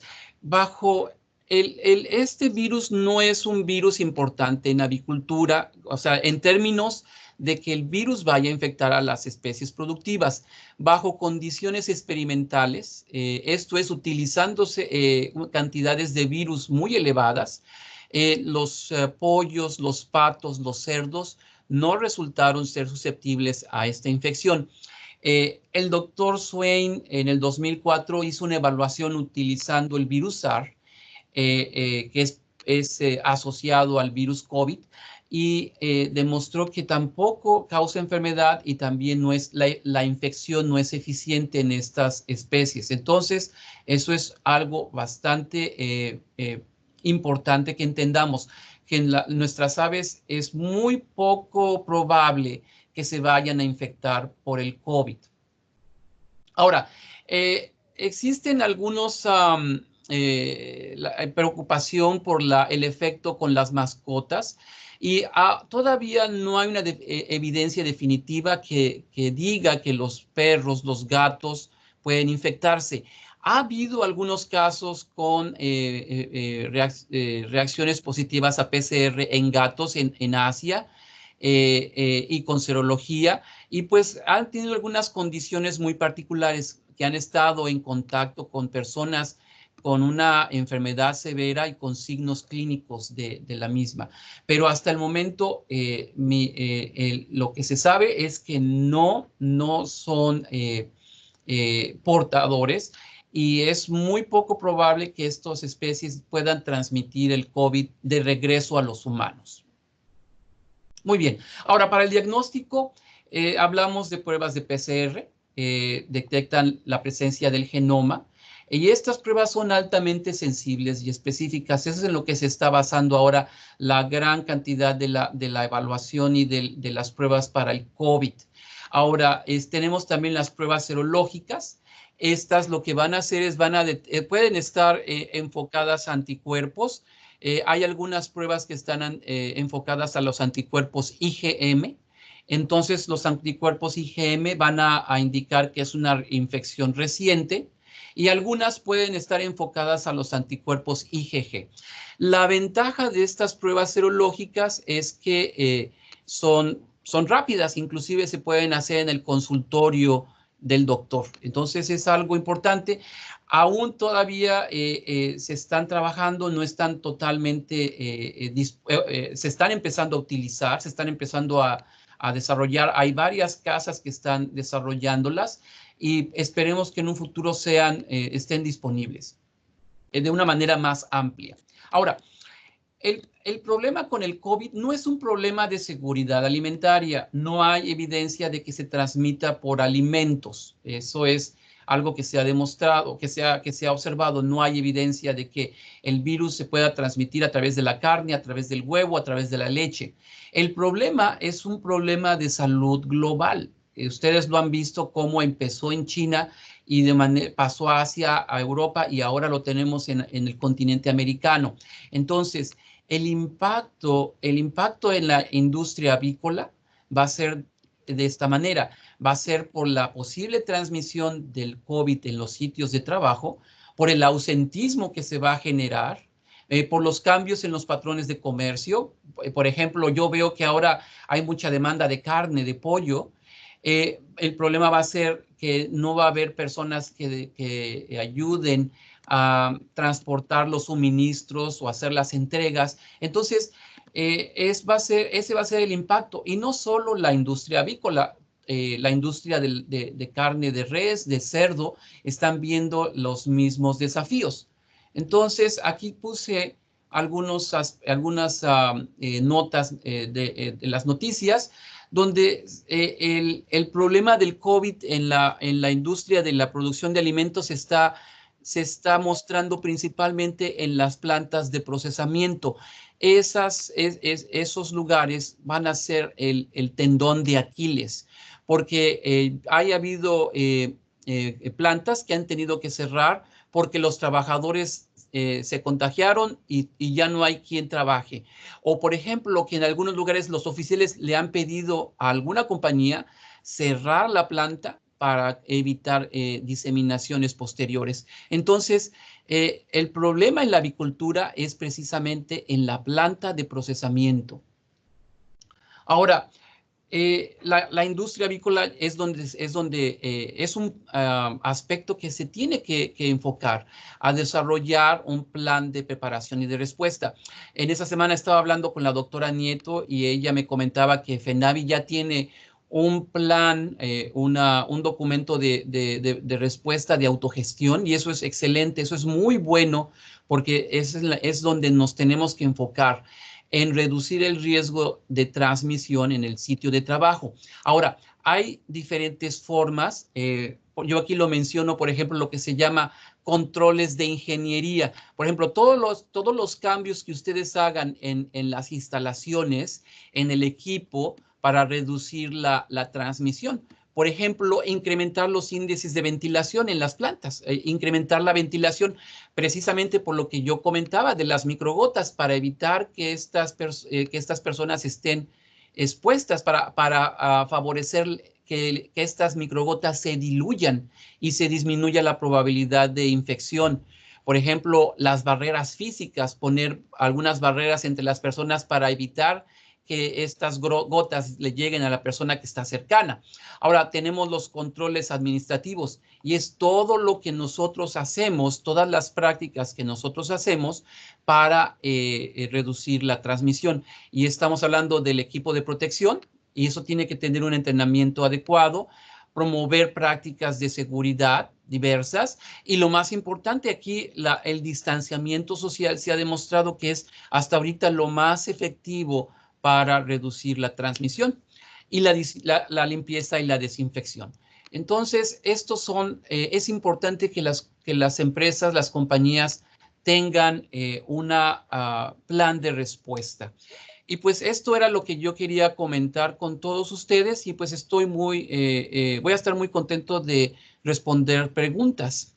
B: Este virus no es un virus importante en avicultura, o sea, en términos de que el virus vaya a infectar a las especies productivas. Bajo condiciones experimentales, esto es utilizándose cantidades de virus muy elevadas, los pollos, los patos, los cerdos no resultaron ser susceptibles a esta infección. El doctor Swain en el 2004 hizo una evaluación utilizando el virus SARS, que es asociado al virus COVID, y demostró que tampoco causa enfermedad y también la infección no es eficiente en estas especies. Entonces, eso es algo bastante importante que entendamos, que en nuestras aves es muy poco probable que se vayan a infectar por el COVID. Ahora, existen algunos preocupación por el efecto con las mascotas, y todavía no hay una evidencia definitiva que diga que los perros, los gatos pueden infectarse. Ha habido algunos casos con reacciones positivas a PCR en gatos en Asia, y con serología, y pues han tenido algunas condiciones muy particulares, que han estado en contacto con personas con una enfermedad severa y con signos clínicos de la misma. Pero hasta el momento lo que se sabe es que no son portadores, y es muy poco probable que estas especies puedan transmitir el COVID de regreso a los humanos. Muy bien. Ahora, para el diagnóstico, hablamos de pruebas de PCR, detectan la presencia del genoma, y estas pruebas son altamente sensibles y específicas. Eso es en lo que se está basando ahora la gran cantidad de la evaluación y de las pruebas para el COVID. Ahora, tenemos también las pruebas serológicas. Estas lo que van a hacer es, pueden estar enfocadas a anticuerpos. Hay algunas pruebas que están enfocadas a los anticuerpos IgM. Entonces, los anticuerpos IgM van a indicar que es una infección reciente, y algunas pueden estar enfocadas a los anticuerpos IgG. La ventaja de estas pruebas serológicas es que son rápidas, inclusive se pueden hacer en el consultorio del doctor. Entonces es algo importante. Aún todavía se están trabajando, no están totalmente, se están empezando a utilizar, se están empezando a desarrollar. Hay varias casas que están desarrollándolas y esperemos que en un futuro estén disponibles de una manera más amplia. Ahora, el problema con el COVID no es un problema de seguridad alimentaria. No hay evidencia de que se transmita por alimentos. Eso es algo que se ha demostrado, que se ha observado. No hay evidencia de que el virus se pueda transmitir a través de la carne, a través del huevo, a través de la leche. El problema es un problema de salud global. Ustedes lo han visto cómo empezó en China y pasó a Asia, a Europa y ahora lo tenemos en el continente americano. Entonces, el impacto en la industria avícola va a ser de esta manera. Va a ser por la posible transmisión del COVID en los sitios de trabajo, por el ausentismo que se va a generar, por los cambios en los patrones de comercio. Por ejemplo, yo veo que ahora hay mucha demanda de carne, de pollo. El problema va a ser que no va a haber personas que ayuden a transportar los suministros o hacer las entregas. Entonces, ese va a ser el impacto. Y no solo la industria avícola, la industria de carne de res, de cerdo, están viendo los mismos desafíos. Entonces, aquí puse algunas notas de las noticias donde el problema del COVID en la industria de la producción de alimentos se está mostrando principalmente en las plantas de procesamiento. Esos lugares van a ser el tendón de Aquiles, porque ha habido plantas que han tenido que cerrar porque los trabajadores se contagiaron y ya no hay quien trabaje. O, por ejemplo, que en algunos lugares los oficiales le han pedido a alguna compañía cerrar la planta para evitar diseminaciones posteriores. Entonces, el problema en la avicultura es precisamente en la planta de procesamiento. Ahora, la industria avícola es un aspecto que se tiene que enfocar a desarrollar un plan de preparación y de respuesta. En esa semana estaba hablando con la doctora Nieto y ella me comentaba que FENAVI ya tiene un plan, un documento de respuesta de autogestión, y eso es excelente, eso es muy bueno, porque es donde nos tenemos que enfocar en reducir el riesgo de transmisión en el sitio de trabajo. Ahora, hay diferentes formas. Yo aquí lo menciono, por ejemplo, lo que se llama controles de ingeniería. Por ejemplo, todos los cambios que ustedes hagan en las instalaciones, en el equipo, para reducir la transmisión. Por ejemplo, incrementar los índices de ventilación en las plantas, incrementar la ventilación precisamente por lo que yo comentaba de las microgotas, para evitar que estas personas estén expuestas, para favorecer que estas microgotas se diluyan y se disminuya la probabilidad de infección. Por ejemplo, las barreras físicas, poner algunas barreras entre las personas para evitar que estas gotas le lleguen a la persona que está cercana. Ahora tenemos los controles administrativos, y es todo lo que nosotros hacemos, todas las prácticas que nosotros hacemos para reducir la transmisión. Y estamos hablando del equipo de protección, y eso tiene que tener un entrenamiento adecuado, promover prácticas de seguridad diversas, y lo más importante aquí, el distanciamiento social se ha demostrado que es hasta ahorita lo más efectivo para reducir la transmisión, y la limpieza y la desinfección. Entonces, es importante que las empresas, las compañías tengan un plan de respuesta. Y pues esto era lo que yo quería comentar con todos ustedes, y pues voy a estar muy contento de responder preguntas.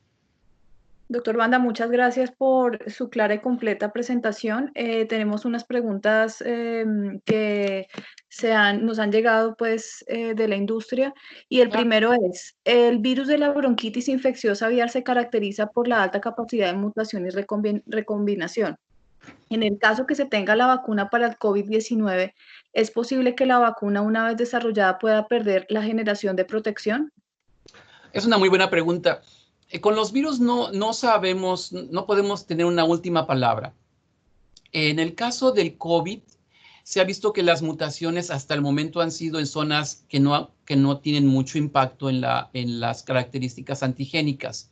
A: Doctor Banda, muchas gracias por su clara y completa presentación. Tenemos unas preguntas que nos han llegado pues, de la industria, y el primero es, ¿el virus de la bronquitis infecciosa aviar se caracteriza por la alta capacidad de mutación y recombinación? En el caso que se tenga la vacuna para el COVID-19, ¿es posible que la vacuna, una vez desarrollada, pueda perder la generación de protección?
B: Es una muy buena pregunta. Con los virus no sabemos, no podemos tener una última palabra. En el caso del COVID, se ha visto que las mutaciones hasta el momento han sido en zonas que no tienen mucho impacto en las características antigénicas.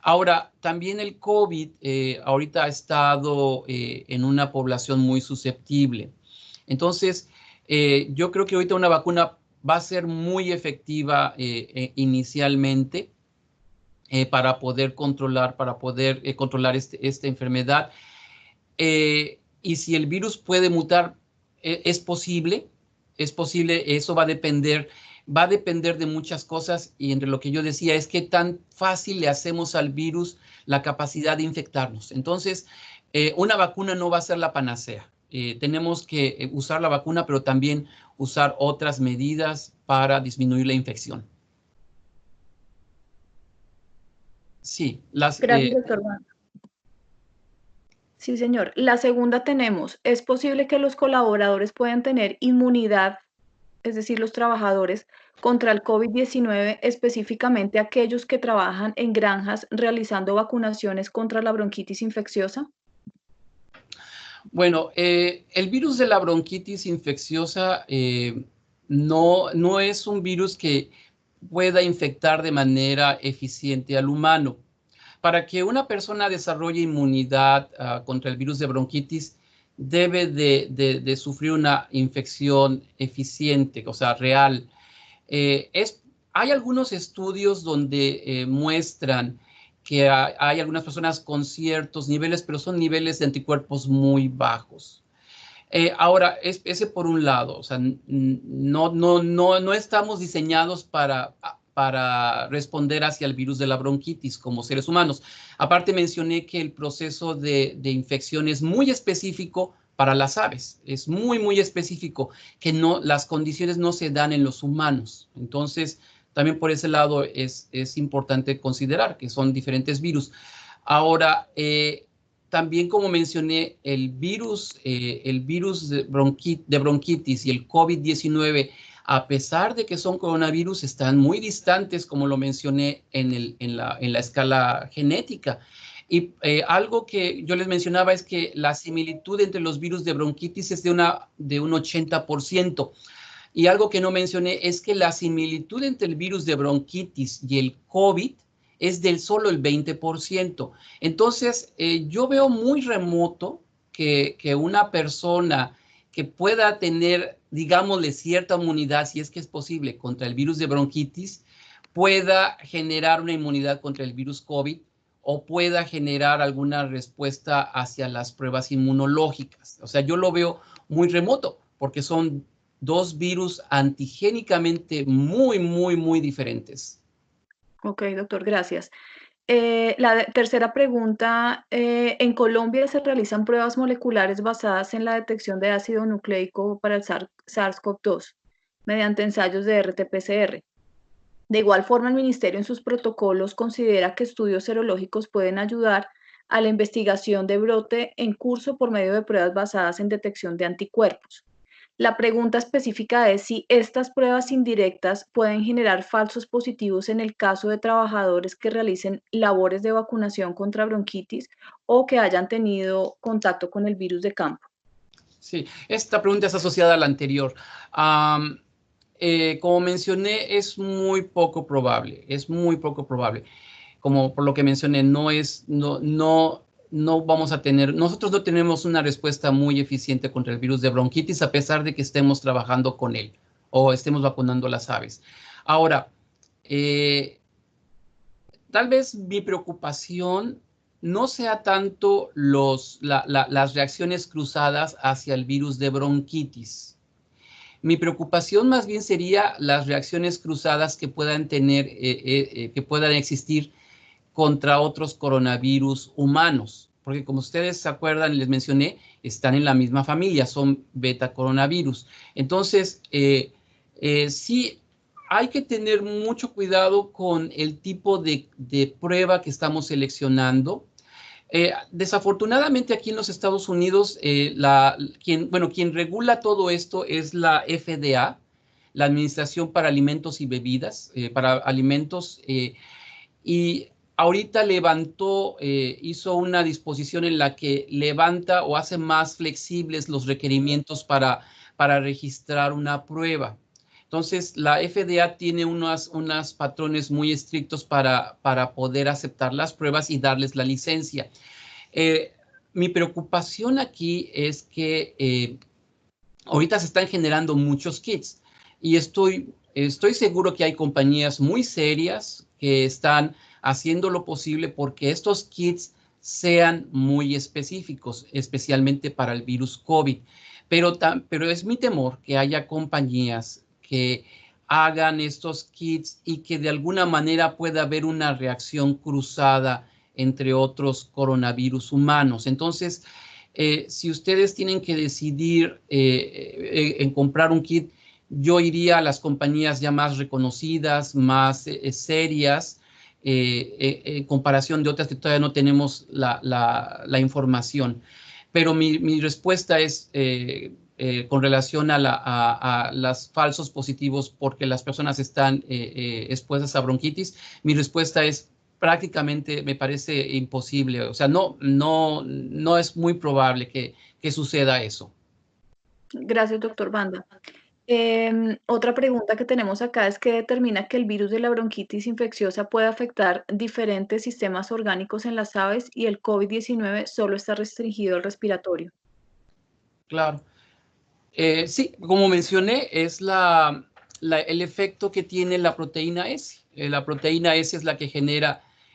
B: Ahora, también el COVID ahorita ha estado en una población muy susceptible. Entonces, yo creo que ahorita una vacuna va a ser muy efectiva inicialmente para poder controlar esta enfermedad. Y si el virus puede mutar, es posible, eso va a depender de muchas cosas, y entre lo que yo decía es qué tan fácil le hacemos al virus la capacidad de infectarnos. Entonces, una vacuna no va a ser la panacea. Tenemos que usar la vacuna, pero también usar otras medidas para disminuir la infección. Sí,
A: Gracias, doctor Banda. Sí, señor. La segunda tenemos, ¿es posible que los colaboradores puedan tener inmunidad, es decir, los trabajadores, contra el COVID-19, específicamente aquellos que trabajan en granjas realizando vacunaciones contra la bronquitis infecciosa?
B: Bueno, el virus de la bronquitis infecciosa no es un virus que pueda infectar de manera eficiente al humano. Para que una persona desarrolle inmunidad contra el virus de bronquitis, debe de sufrir una infección eficiente, o sea, real. Hay algunos estudios donde muestran que hay algunas personas con ciertos niveles, pero son niveles de anticuerpos muy bajos. Ahora, ese por un lado, o sea, no estamos diseñados para responder hacia el virus de la bronquitis como seres humanos. Aparte, mencioné que el proceso de infección es muy específico para las aves, es muy específico, que las condiciones no se dan en los humanos. Entonces, también por ese lado es importante considerar que son diferentes virus. Ahora, también, como mencioné, el virus de bronquitis y el COVID-19, a pesar de que son coronavirus, están muy distantes, como lo mencioné, en la escala genética. Y algo que yo les mencionaba es que la similitud entre los virus de bronquitis es de un 80%. Y algo que no mencioné es que la similitud entre el virus de bronquitis y el COVID es del solo el 20%. Entonces, yo veo muy remoto que una persona que pueda tener, digámosle, cierta inmunidad, si es que es posible, contra el virus de bronquitis, pueda generar una inmunidad contra el virus COVID o pueda generar alguna respuesta hacia las pruebas inmunológicas. O sea, yo lo veo muy remoto porque son dos virus antigénicamente muy diferentes.
A: Ok, doctor, gracias. La tercera pregunta, en Colombia se realizan pruebas moleculares basadas en la detección de ácido nucleico para el SARS-CoV-2 mediante ensayos de RT-PCR. De igual forma, el Ministerio en sus protocolos considera que estudios serológicos pueden ayudar a la investigación de brote en curso por medio de pruebas basadas en detección de anticuerpos. La pregunta específica es si estas pruebas indirectas pueden generar falsos positivos en el caso de trabajadores que realicen labores de vacunación contra bronquitis o que hayan tenido contacto con el virus de campo.
B: Sí, esta pregunta es asociada a la anterior. Como mencioné, es muy poco probable, Como por lo que mencioné, no vamos a tener, nosotros no tenemos una respuesta muy eficiente contra el virus de bronquitis a pesar de que estemos trabajando con él o estemos vacunando a las aves. Ahora, tal vez mi preocupación no sea tanto las reacciones cruzadas hacia el virus de bronquitis. Mi preocupación más bien sería las reacciones cruzadas que puedan existir contra otros coronavirus humanos, porque como ustedes se acuerdan, les mencioné, están en la misma familia, son beta coronavirus. Entonces, sí, hay que tener mucho cuidado con el tipo de prueba que estamos seleccionando. Desafortunadamente aquí en los Estados Unidos, quien regula todo esto es la FDA, la administración para alimentos y bebidas, para alimentos, y ahorita hizo una disposición en la que levanta o hace más flexibles los requerimientos para registrar una prueba. Entonces, la FDA tiene unos patrones muy estrictos para poder aceptar las pruebas y darles la licencia. Mi preocupación aquí es que ahorita se están generando muchos kits y estoy seguro que hay compañías muy serias que están haciendo lo posible porque estos kits sean muy específicos, especialmente para el virus COVID. Pero es mi temor que haya compañías que hagan estos kits y que de alguna manera pueda haber una reacción cruzada entre otros coronavirus humanos. Entonces, si ustedes tienen que decidir en comprar un kit, yo iría a las compañías ya más reconocidas, más serias, en comparación de otras que todavía no tenemos la información. Pero mi respuesta es con relación a los falsos positivos porque las personas están expuestas a bronquitis. Mi respuesta es prácticamente me parece imposible. O sea, no es muy probable que suceda eso.
A: Gracias, doctor Banda. Otra pregunta que tenemos acá es ¿qué determina que el virus de la bronquitis infecciosa puede afectar diferentes sistemas orgánicos en las aves y el COVID-19 solo está restringido al respiratorio?
B: Claro. Sí, como mencioné, es el efecto que tiene la proteína S. La proteína S es la que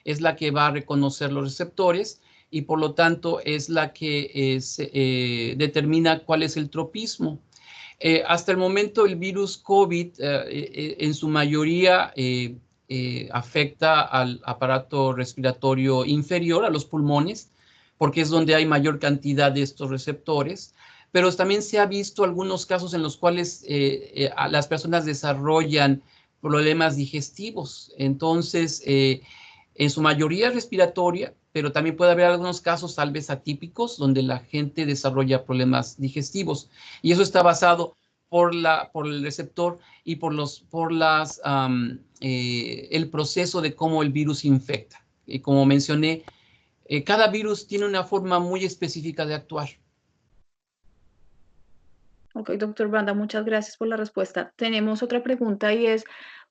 B: es la que va a reconocer los receptores y por lo tanto es la que determina cuál es el tropismo. Hasta el momento el virus COVID en su mayoría afecta al aparato respiratorio inferior, a los pulmones, porque es donde hay mayor cantidad de estos receptores. Pero también se ha visto algunos casos en los cuales las personas desarrollan problemas digestivos. Entonces, en su mayoría respiratoria, pero también puede haber algunos casos tal vez atípicos donde la gente desarrolla problemas digestivos. Y eso está basado por el receptor y por el proceso de cómo el virus infecta. Y como mencioné, cada virus tiene una forma muy específica de actuar.
A: Ok, doctor Banda, muchas gracias por la respuesta. Tenemos otra pregunta y es,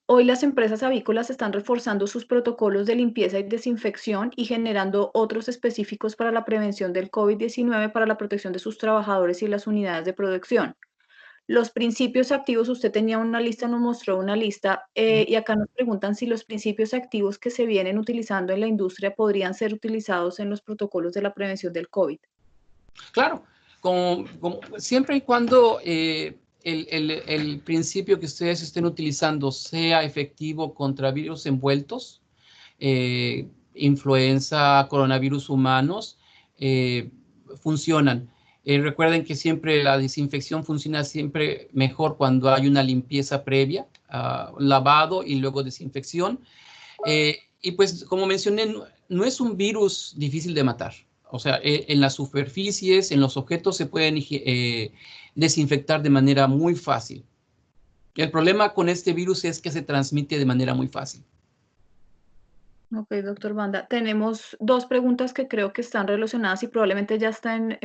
A: hoy las empresas avícolas están reforzando sus protocolos de limpieza y desinfección y generando otros específicos para la prevención del COVID-19 para la protección de sus trabajadores y las unidades de producción. Los principios activos, usted tenía una lista, nos mostró una lista, y acá nos preguntan si los principios activos que se vienen utilizando en la industria podrían ser utilizados en los protocolos de la prevención del COVID.
B: Claro, siempre y cuando el principio que ustedes estén utilizando sea efectivo contra virus envueltos, influenza, coronavirus humanos, funcionan. Recuerden que siempre la desinfección funciona siempre mejor cuando hay una limpieza previa, lavado y luego desinfección. Y pues, como mencioné, no es un virus difícil de matar. O sea, en las superficies, en los objetos se pueden desinfectar de manera muy fácil. El problema con este virus es que se transmite de manera muy fácil.
A: Ok, doctor Banda. Tenemos dos preguntas que creo que están relacionadas y probablemente ya están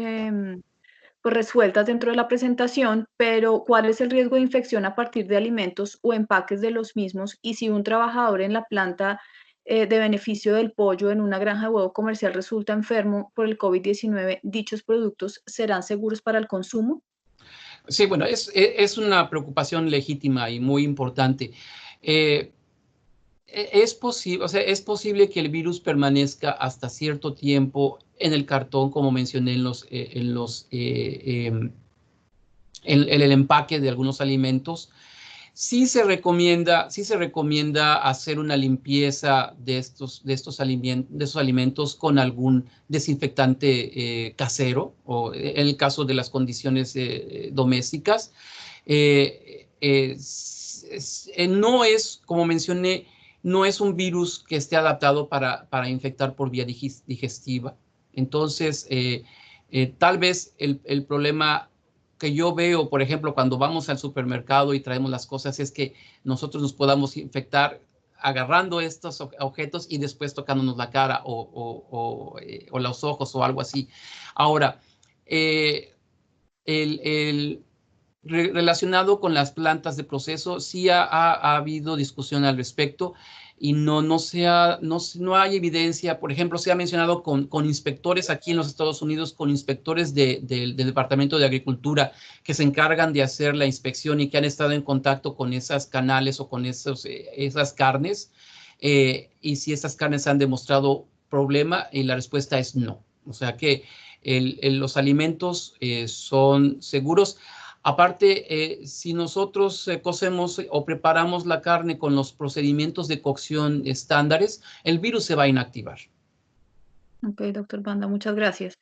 A: pues resueltas dentro de la presentación, pero ¿cuál es el riesgo de infección a partir de alimentos o empaques de los mismos? Y si un trabajador en la planta de beneficio del pollo en una granja de huevo comercial resulta enfermo por el COVID-19, ¿dichos productos serán seguros para el consumo?
B: Sí, bueno, es una preocupación legítima y muy importante. Es posible, o sea, es posible que el virus permanezca hasta cierto tiempo en el cartón, como mencioné en el empaque de algunos alimentos. Sí se recomienda hacer una limpieza de estos alimentos con algún desinfectante casero o en el caso de las condiciones domésticas. No es, como mencioné, no es un virus que esté adaptado para infectar por vía digestiva. Entonces, tal vez el problema que yo veo, por ejemplo, cuando vamos al supermercado y traemos las cosas, es que nosotros nos podamos infectar agarrando estos objetos y después tocándonos la cara o los ojos o algo así. Ahora, relacionado con las plantas de proceso, sí ha habido discusión al respecto y no hay evidencia. Por ejemplo, se ha mencionado con inspectores aquí en los Estados Unidos, con inspectores del Departamento de Agricultura que se encargan de hacer la inspección y que han estado en contacto con esas canales o con esas carnes, y si esas carnes han demostrado problema, y la respuesta es no. O sea que los alimentos son seguros. Aparte, si nosotros cocemos o preparamos la carne con los procedimientos de cocción estándares, el virus se va a inactivar.
A: Ok, doctor Banda, muchas gracias.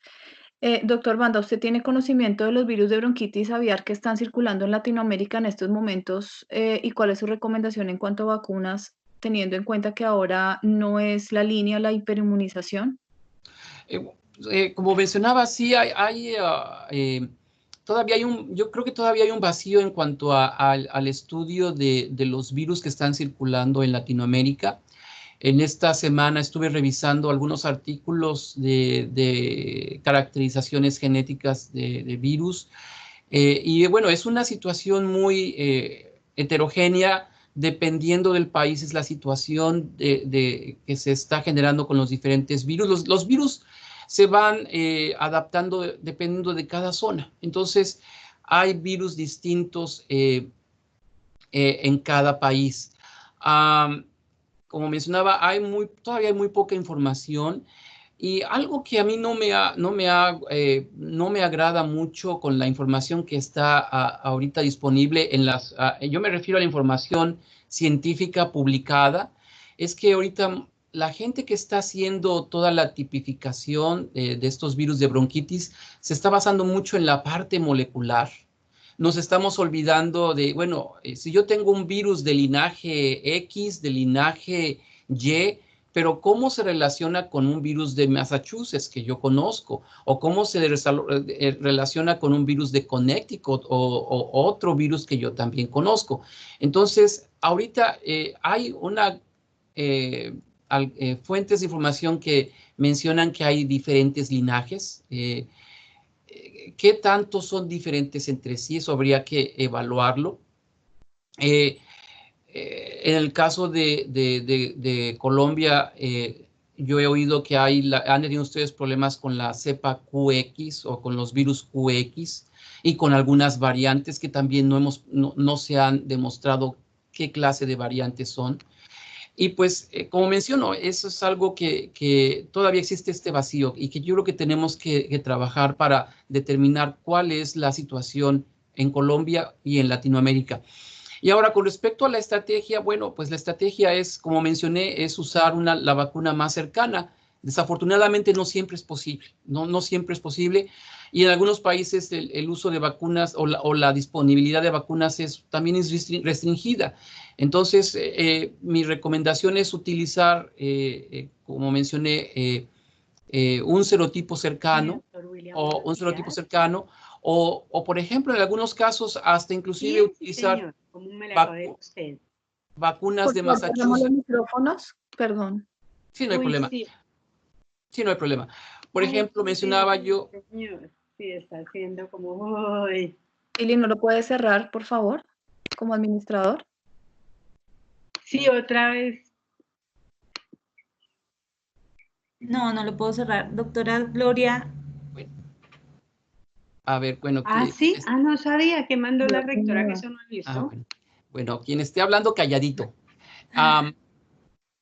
A: Doctor Banda, ¿usted tiene conocimiento de los virus de bronquitis aviar que están circulando en Latinoamérica en estos momentos? ¿Y cuál es su recomendación en cuanto a vacunas, teniendo en cuenta que ahora no es la línea la hiperinmunización?
B: Como mencionaba, sí todavía yo creo que todavía hay un vacío en cuanto al estudio de los virus que están circulando en Latinoamérica. En esta semana estuve revisando algunos artículos de caracterizaciones genéticas de virus. Y bueno, es una situación muy heterogénea. Dependiendo del país, es la situación que se está generando con los diferentes virus. Los virus se van adaptando dependiendo de cada zona. Entonces, hay virus distintos en cada país. Como mencionaba, todavía hay muy poca información, y algo que a mí no me agrada mucho con la información que está ahorita disponible yo me refiero a la información científica publicada, es que ahorita la gente que está haciendo toda la tipificación de estos virus de bronquitis se está basando mucho en la parte molecular. Nos estamos olvidando de, bueno, si yo tengo un virus de linaje X, de linaje Y, pero ¿cómo se relaciona con un virus de Massachusetts que yo conozco? ¿O cómo se relaciona con un virus de Connecticut o otro virus que yo también conozco? Entonces, ahorita hay fuentes de información que mencionan que hay diferentes linajes. ¿Qué tanto son diferentes entre sí? Eso habría que evaluarlo. En el caso de Colombia, yo he oído que han tenido ustedes problemas con la cepa QX o con los virus QX y con algunas variantes que también no se han demostrado qué clase de variantes son. Y pues, como menciono, eso es algo que todavía existe este vacío y que yo creo que tenemos que trabajar para determinar cuál es la situación en Colombia y en Latinoamérica. Y ahora, con respecto a la estrategia, bueno, pues la estrategia es, como mencioné, es usar la vacuna más cercana. Desafortunadamente no siempre es posible, no siempre es posible. Y en algunos países el uso de vacunas o la disponibilidad de vacunas también es restringida. Entonces, mi recomendación es utilizar, como mencioné, un serotipo cercano o un serotipo cercano o, por ejemplo, en algunos casos, hasta inclusive utilizar vacunas de Massachusetts.
A: Los micrófonos, perdón.
B: Sí, no hay problema. Sí, no hay problema. Por ejemplo, mencionaba yo...
E: Sí, está haciendo como...
A: Ili, ¿no lo puede cerrar, por favor, como administrador?
E: Sí, otra vez.
F: No, no lo puedo cerrar. Doctora Gloria.
B: Bueno. A ver, bueno.
E: ¿Sí? No sabía que mandó la rectora, que eso no he visto.
B: Bueno, quien esté hablando, calladito.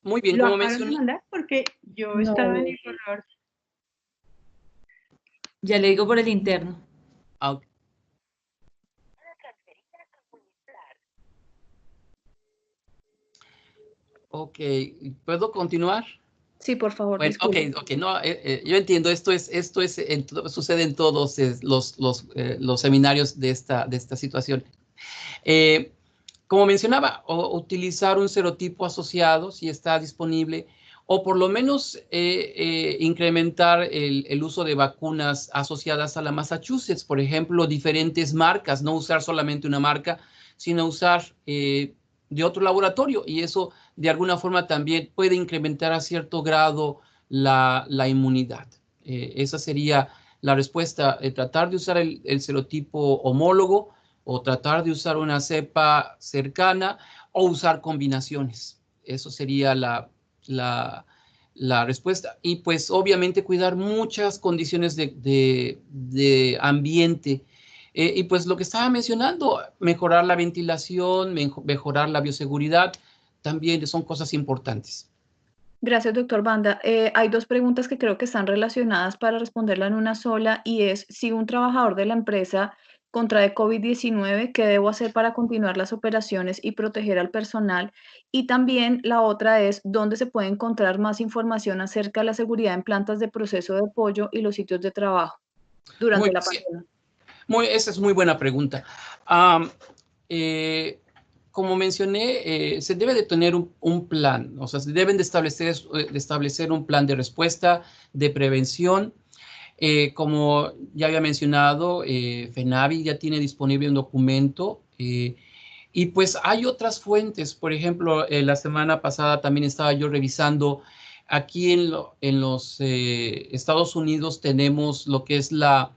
B: Muy bien, como mencioné.
E: ¿Lo mandar? Porque yo estaba en el corredor.
F: Ya le digo por el interno.
B: Ok, ¿puedo continuar?
A: Sí, por favor.
B: Bueno, ok, no, yo entiendo, sucede en todos los seminarios de esta situación. Como mencionaba, utilizar un serotipo asociado, si está disponible, o por lo menos incrementar el uso de vacunas asociadas a la Massachusetts, por ejemplo, diferentes marcas, no usar solamente una marca, sino usar de otro laboratorio, y eso de alguna forma también puede incrementar a cierto grado la inmunidad. Esa sería la respuesta, tratar de usar el serotipo homólogo o tratar de usar una cepa cercana o usar combinaciones. Eso sería la respuesta. Y pues obviamente cuidar muchas condiciones de ambiente. Y pues lo que estaba mencionando, mejorar la ventilación, mejorar la bioseguridad, también son cosas importantes.
A: Gracias, doctor Banda. Hay dos preguntas que creo que están relacionadas para responderla en una sola, y es si un trabajador de la empresa contrae COVID-19, ¿qué debo hacer para continuar las operaciones y proteger al personal? Y también la otra es, ¿dónde se puede encontrar más información acerca de la seguridad en plantas de proceso de pollo y los sitios de trabajo durante la pandemia?
B: Esa es muy buena pregunta. Como mencioné, se debe de tener un plan, o sea, se deben de establecer un plan de respuesta, de prevención. Como ya había mencionado, FENAVI ya tiene disponible un documento, y pues hay otras fuentes. Por ejemplo, la semana pasada también estaba yo revisando, aquí en los Estados Unidos tenemos lo que es la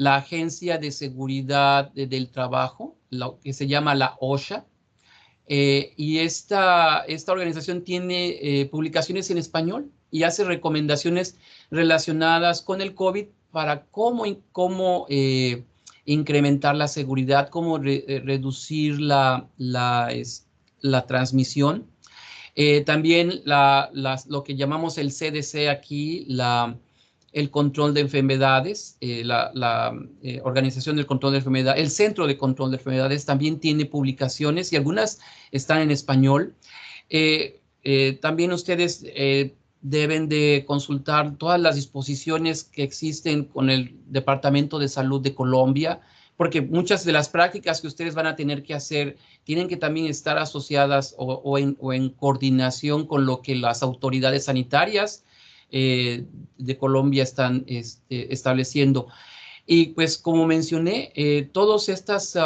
B: Agencia de Seguridad del Trabajo, lo que se llama la OSHA. Y esta organización tiene publicaciones en español y hace recomendaciones relacionadas con el COVID para cómo incrementar la seguridad, cómo reducir la transmisión. También lo que llamamos el CDC aquí, el control de enfermedades, la Organización del Control de Enfermedades, el Centro de Control de Enfermedades también tiene publicaciones y algunas están en español. También ustedes deben de consultar todas las disposiciones que existen con el Departamento de Salud de Colombia, porque muchas de las prácticas que ustedes van a tener que hacer tienen que también estar asociadas o en coordinación con lo que las autoridades sanitarias de Colombia están estableciendo. Y pues como mencioné, todas estas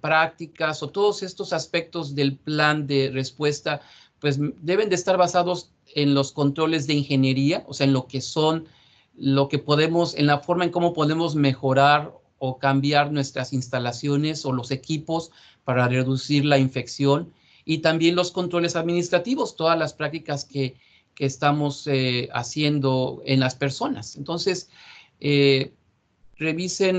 B: prácticas o todos estos aspectos del plan de respuesta pues deben de estar basados en los controles de ingeniería, o sea, en en la forma en cómo podemos mejorar o cambiar nuestras instalaciones o los equipos para reducir la infección, y también los controles administrativos, todas las prácticas que estamos haciendo en las personas. Entonces, revisen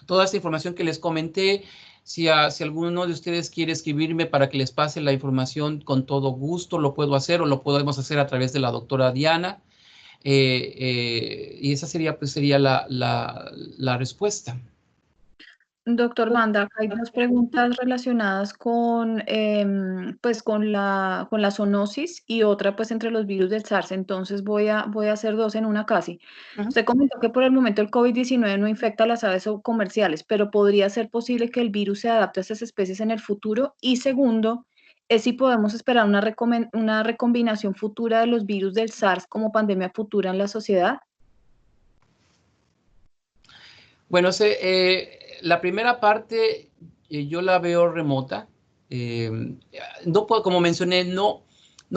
B: toda esta información que les comenté. Si alguno de ustedes quiere escribirme para que les pase la información, con todo gusto lo puedo hacer, o lo podemos hacer a través de la doctora Diana. Y esa sería la respuesta.
A: Doctor Banda, hay dos preguntas relacionadas con, pues con la zoonosis y otra pues entre los virus del SARS. Entonces voy a hacer dos en una casi. Usted comentó que por el momento el COVID-19 no infecta a las aves comerciales, pero ¿podría ser posible que el virus se adapte a estas especies en el futuro? Y segundo, es si podemos esperar una recombinación futura de los virus del SARS como pandemia futura en la sociedad.
B: Bueno, la primera parte yo la veo remota. Como mencioné, no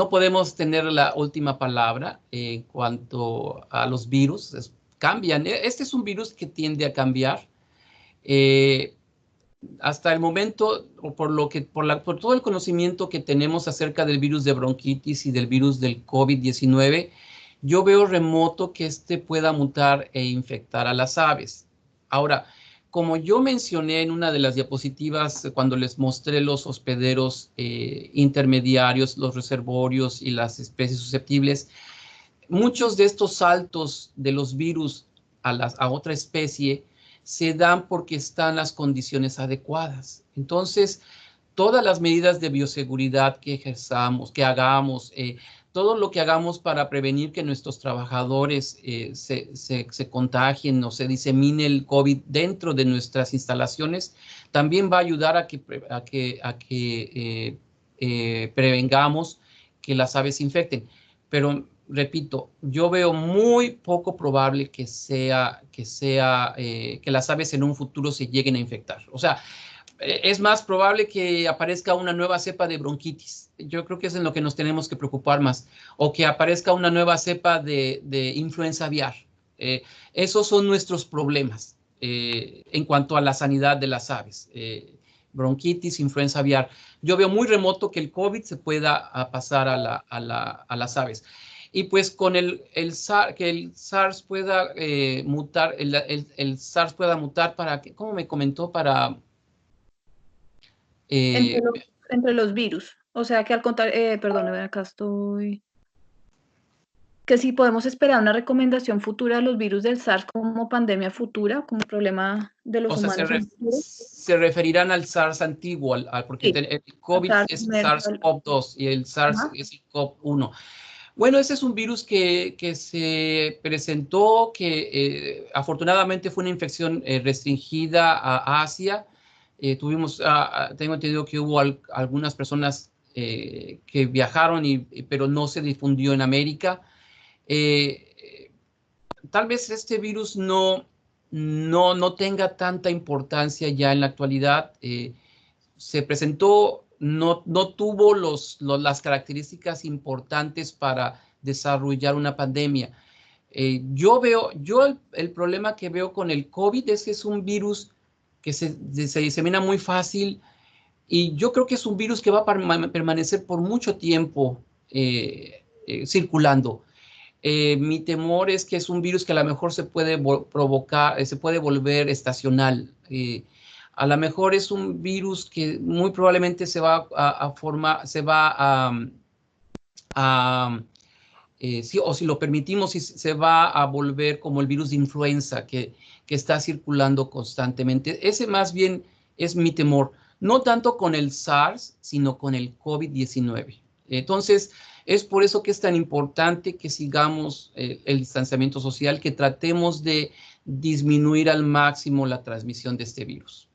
B: podemos tener la última palabra en cuanto a los virus. Cambian. Este es un virus que tiende a cambiar. Hasta el momento, por todo el conocimiento que tenemos acerca del virus de bronquitis y del virus del COVID-19, yo veo remoto que pueda mutar e infectar a las aves. Ahora, como yo mencioné en una de las diapositivas cuando les mostré los hospederos intermediarios, los reservorios y las especies susceptibles, muchos de estos saltos de los virus a otra especie se dan porque están las condiciones adecuadas. Entonces, todas las medidas de bioseguridad que ejerzamos, que hagamos, todo lo que hagamos para prevenir que nuestros trabajadores se contagien o se disemine el COVID dentro de nuestras instalaciones, también va a ayudar a que prevengamos que las aves se infecten. Pero, repito, yo veo muy poco probable que las aves en un futuro se lleguen a infectar. O sea, es más probable que aparezca una nueva cepa de bronquitis. Yo creo que es en lo que nos tenemos que preocupar más. O que aparezca una nueva cepa de influenza aviar. Esos son nuestros problemas en cuanto a la sanidad de las aves. Bronquitis, influenza aviar. Yo veo muy remoto que el COVID se pueda pasar a las aves. Y pues con que el SARS pueda mutar, el SARS pueda mutar para, ¿cómo me comentó? Para...
A: entre los virus. O sea que al contar, perdóneme, acá estoy. Que si podemos esperar una recomendación futura de los virus del SARS como pandemia futura, como problema de los humanos.
B: Se referirán al SARS antiguo, porque
A: Sí,
B: el COVID es SARS-CoV-2 y el SARS es el CoV-1. Bueno, ese es un virus que se presentó, que afortunadamente fue una infección restringida a Asia. Tengo entendido que hubo algunas personas que viajaron, pero no se difundió en América. Tal vez este virus no tenga tanta importancia ya en la actualidad. Se presentó, no tuvo las características importantes para desarrollar una pandemia. El problema que veo con el COVID es que es un virus que se disemina muy fácil, y yo creo que es un virus que va a permanecer por mucho tiempo circulando. Mi temor es que es un virus que a lo mejor se puede se puede volver estacional. A lo mejor es un virus que muy probablemente se va a formar, o si lo permitimos, se va a volver como el virus de influenza que está circulando constantemente. Ese más bien es mi temor, no tanto con el SARS, sino con el COVID-19. Entonces, es por eso que es tan importante que sigamos el distanciamiento social, que tratemos de disminuir al máximo la transmisión de este virus.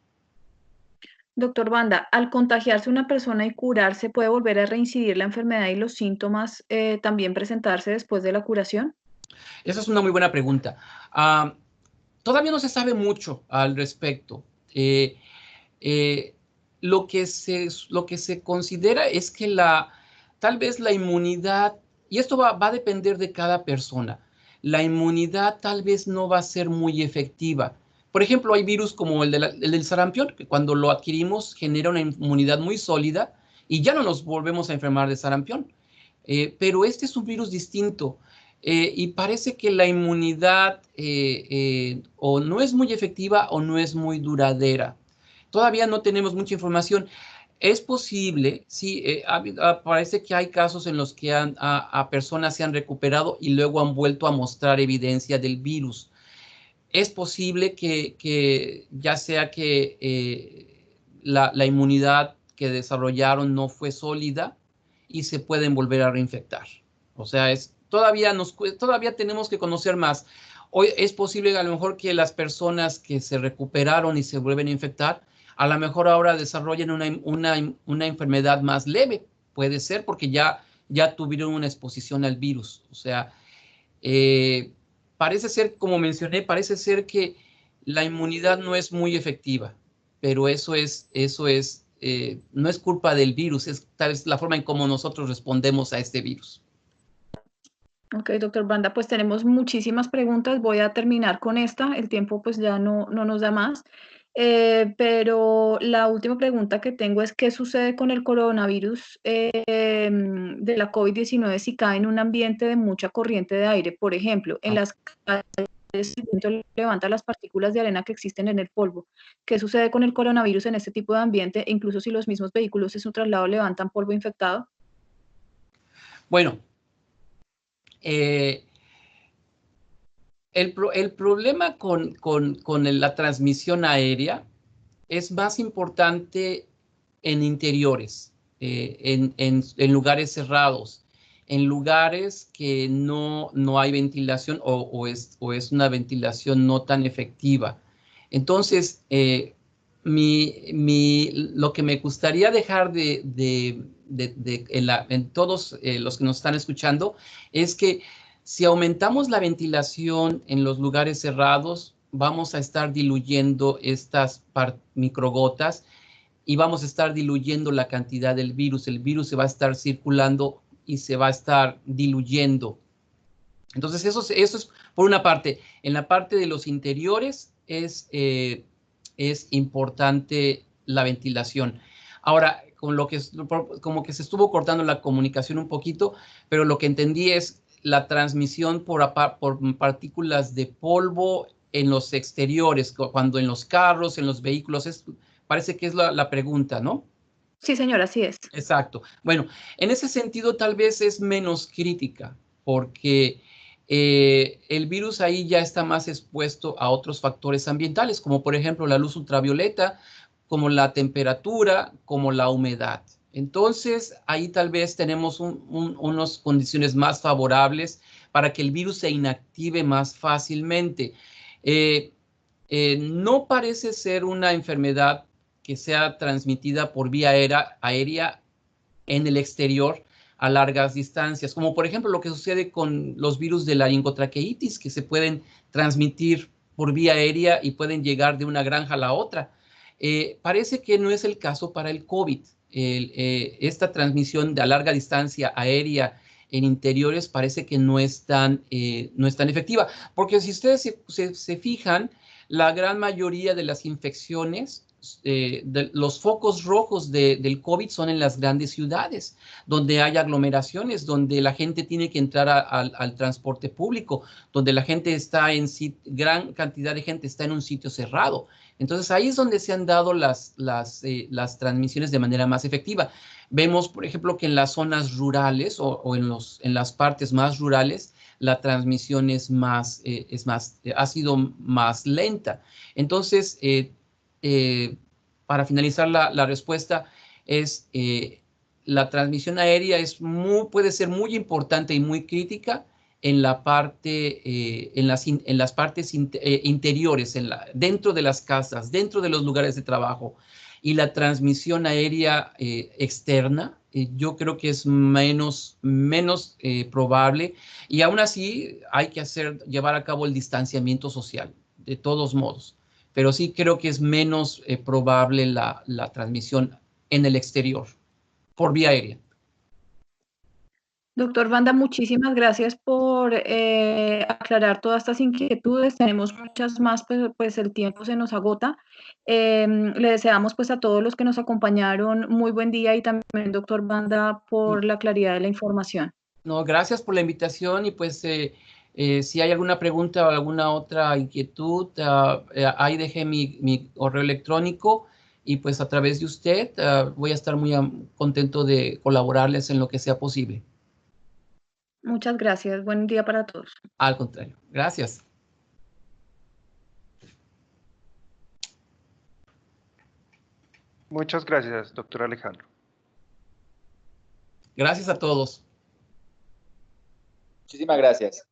A: Doctor Banda, al contagiarse una persona y curarse, ¿puede volver a reincidir la enfermedad y los síntomas también presentarse después de la curación?
B: Esa es una muy buena pregunta. Todavía no se sabe mucho al respecto. Lo que se considera es que tal vez la inmunidad, y esto va a depender de cada persona, la inmunidad tal vez no va a ser muy efectiva. Por ejemplo, hay virus como el del sarampión, que cuando lo adquirimos genera una inmunidad muy sólida y ya no nos volvemos a enfermar de sarampión. Pero este es un virus distinto y parece que la inmunidad o no es muy efectiva o no es muy duradera. Todavía no tenemos mucha información. Es posible, sí, parece que hay casos en los que a personas se han recuperado y luego han vuelto a mostrar evidencia del virus. Es posible que ya sea que la inmunidad que desarrollaron no fue sólida y se pueden volver a reinfectar. O sea, todavía tenemos que conocer más. Hoy es posible a lo mejor que las personas que se recuperaron y se vuelven a infectar, a lo mejor ahora desarrollen una enfermedad más leve. Puede ser porque ya tuvieron una exposición al virus. O sea, parece ser, como mencioné, parece ser que la inmunidad no es muy efectiva, pero eso no es culpa del virus, es tal vez la forma en cómo nosotros respondemos a este virus.
A: Ok, doctor Banda, pues tenemos muchísimas preguntas. Voy a terminar con esta. El tiempo pues ya no nos da más. Pero la última pregunta que tengo es, ¿qué sucede con el coronavirus de la COVID-19 si cae en un ambiente de mucha corriente de aire? Por ejemplo, en las calles el viento levanta las partículas de arena que existen en el polvo. ¿Qué sucede con el coronavirus en este tipo de ambiente, incluso si los mismos vehículos en su traslado levantan polvo infectado?
B: Bueno, el problema con la transmisión aérea es más importante en interiores, en lugares cerrados, en lugares que no hay ventilación o es una ventilación no tan efectiva. Entonces, lo que me gustaría dejar de en todos los que nos están escuchando, es que si aumentamos la ventilación en los lugares cerrados, vamos a estar diluyendo estas microgotas y vamos a estar diluyendo la cantidad del virus. El virus se va a estar circulando y se va a estar diluyendo. Entonces, eso es por una parte. En la parte de los interiores es importante la ventilación. Ahora, como que se estuvo cortando la comunicación un poquito, pero lo que entendí es la transmisión por partículas de polvo en los exteriores, cuando en los carros, en los vehículos, parece que es la pregunta, ¿no?
A: Sí, señora, así es.
B: Exacto. Bueno, en ese sentido tal vez es menos crítica, porque el virus ahí ya está más expuesto a otros factores ambientales, como por ejemplo la luz ultravioleta, como la temperatura, como la humedad. Entonces, ahí tal vez tenemos unas condiciones más favorables para que el virus se inactive más fácilmente. No parece ser una enfermedad que sea transmitida por vía aérea en el exterior a largas distancias, como por ejemplo lo que sucede con los virus de la laringotraqueitis, que se pueden transmitir por vía aérea y pueden llegar de una granja a la otra. Parece que no es el caso para el COVID. Esta transmisión de a larga distancia aérea en interiores parece que no es tan efectiva, porque si ustedes se fijan, la gran mayoría de las infecciones, los focos rojos del COVID son en las grandes ciudades, donde hay aglomeraciones, donde la gente tiene que entrar al transporte público, donde la gente gran cantidad de gente está en un sitio cerrado. Entonces ahí es donde se han dado las transmisiones de manera más efectiva. Vemos, por ejemplo, que en las zonas rurales o en las partes más rurales, la transmisión ha sido más lenta. Entonces, para finalizar la respuesta, la transmisión aérea puede ser muy importante y muy crítica en las partes interiores, dentro de las casas, dentro de los lugares de trabajo. Y la transmisión aérea externa, yo creo que es menos probable, y aún así hay que llevar a cabo el distanciamiento social, de todos modos. Pero sí creo que es menos probable la transmisión en el exterior, por vía aérea.
A: Doctor Banda, muchísimas gracias por aclarar todas estas inquietudes. Tenemos muchas más, pero pues el tiempo se nos agota. Le deseamos pues a todos los que nos acompañaron muy buen día y también, doctor Banda, por la claridad de la información.
B: No, gracias por la invitación y pues si hay alguna pregunta o alguna otra inquietud, ahí dejé mi correo electrónico y pues a través de usted voy a estar muy contento de colaborarles en lo que sea posible.
A: Muchas gracias. Buen día para todos.
B: Al contrario, gracias.
D: Muchas gracias, doctor Alejandro.
B: Gracias a todos.
G: Muchísimas gracias.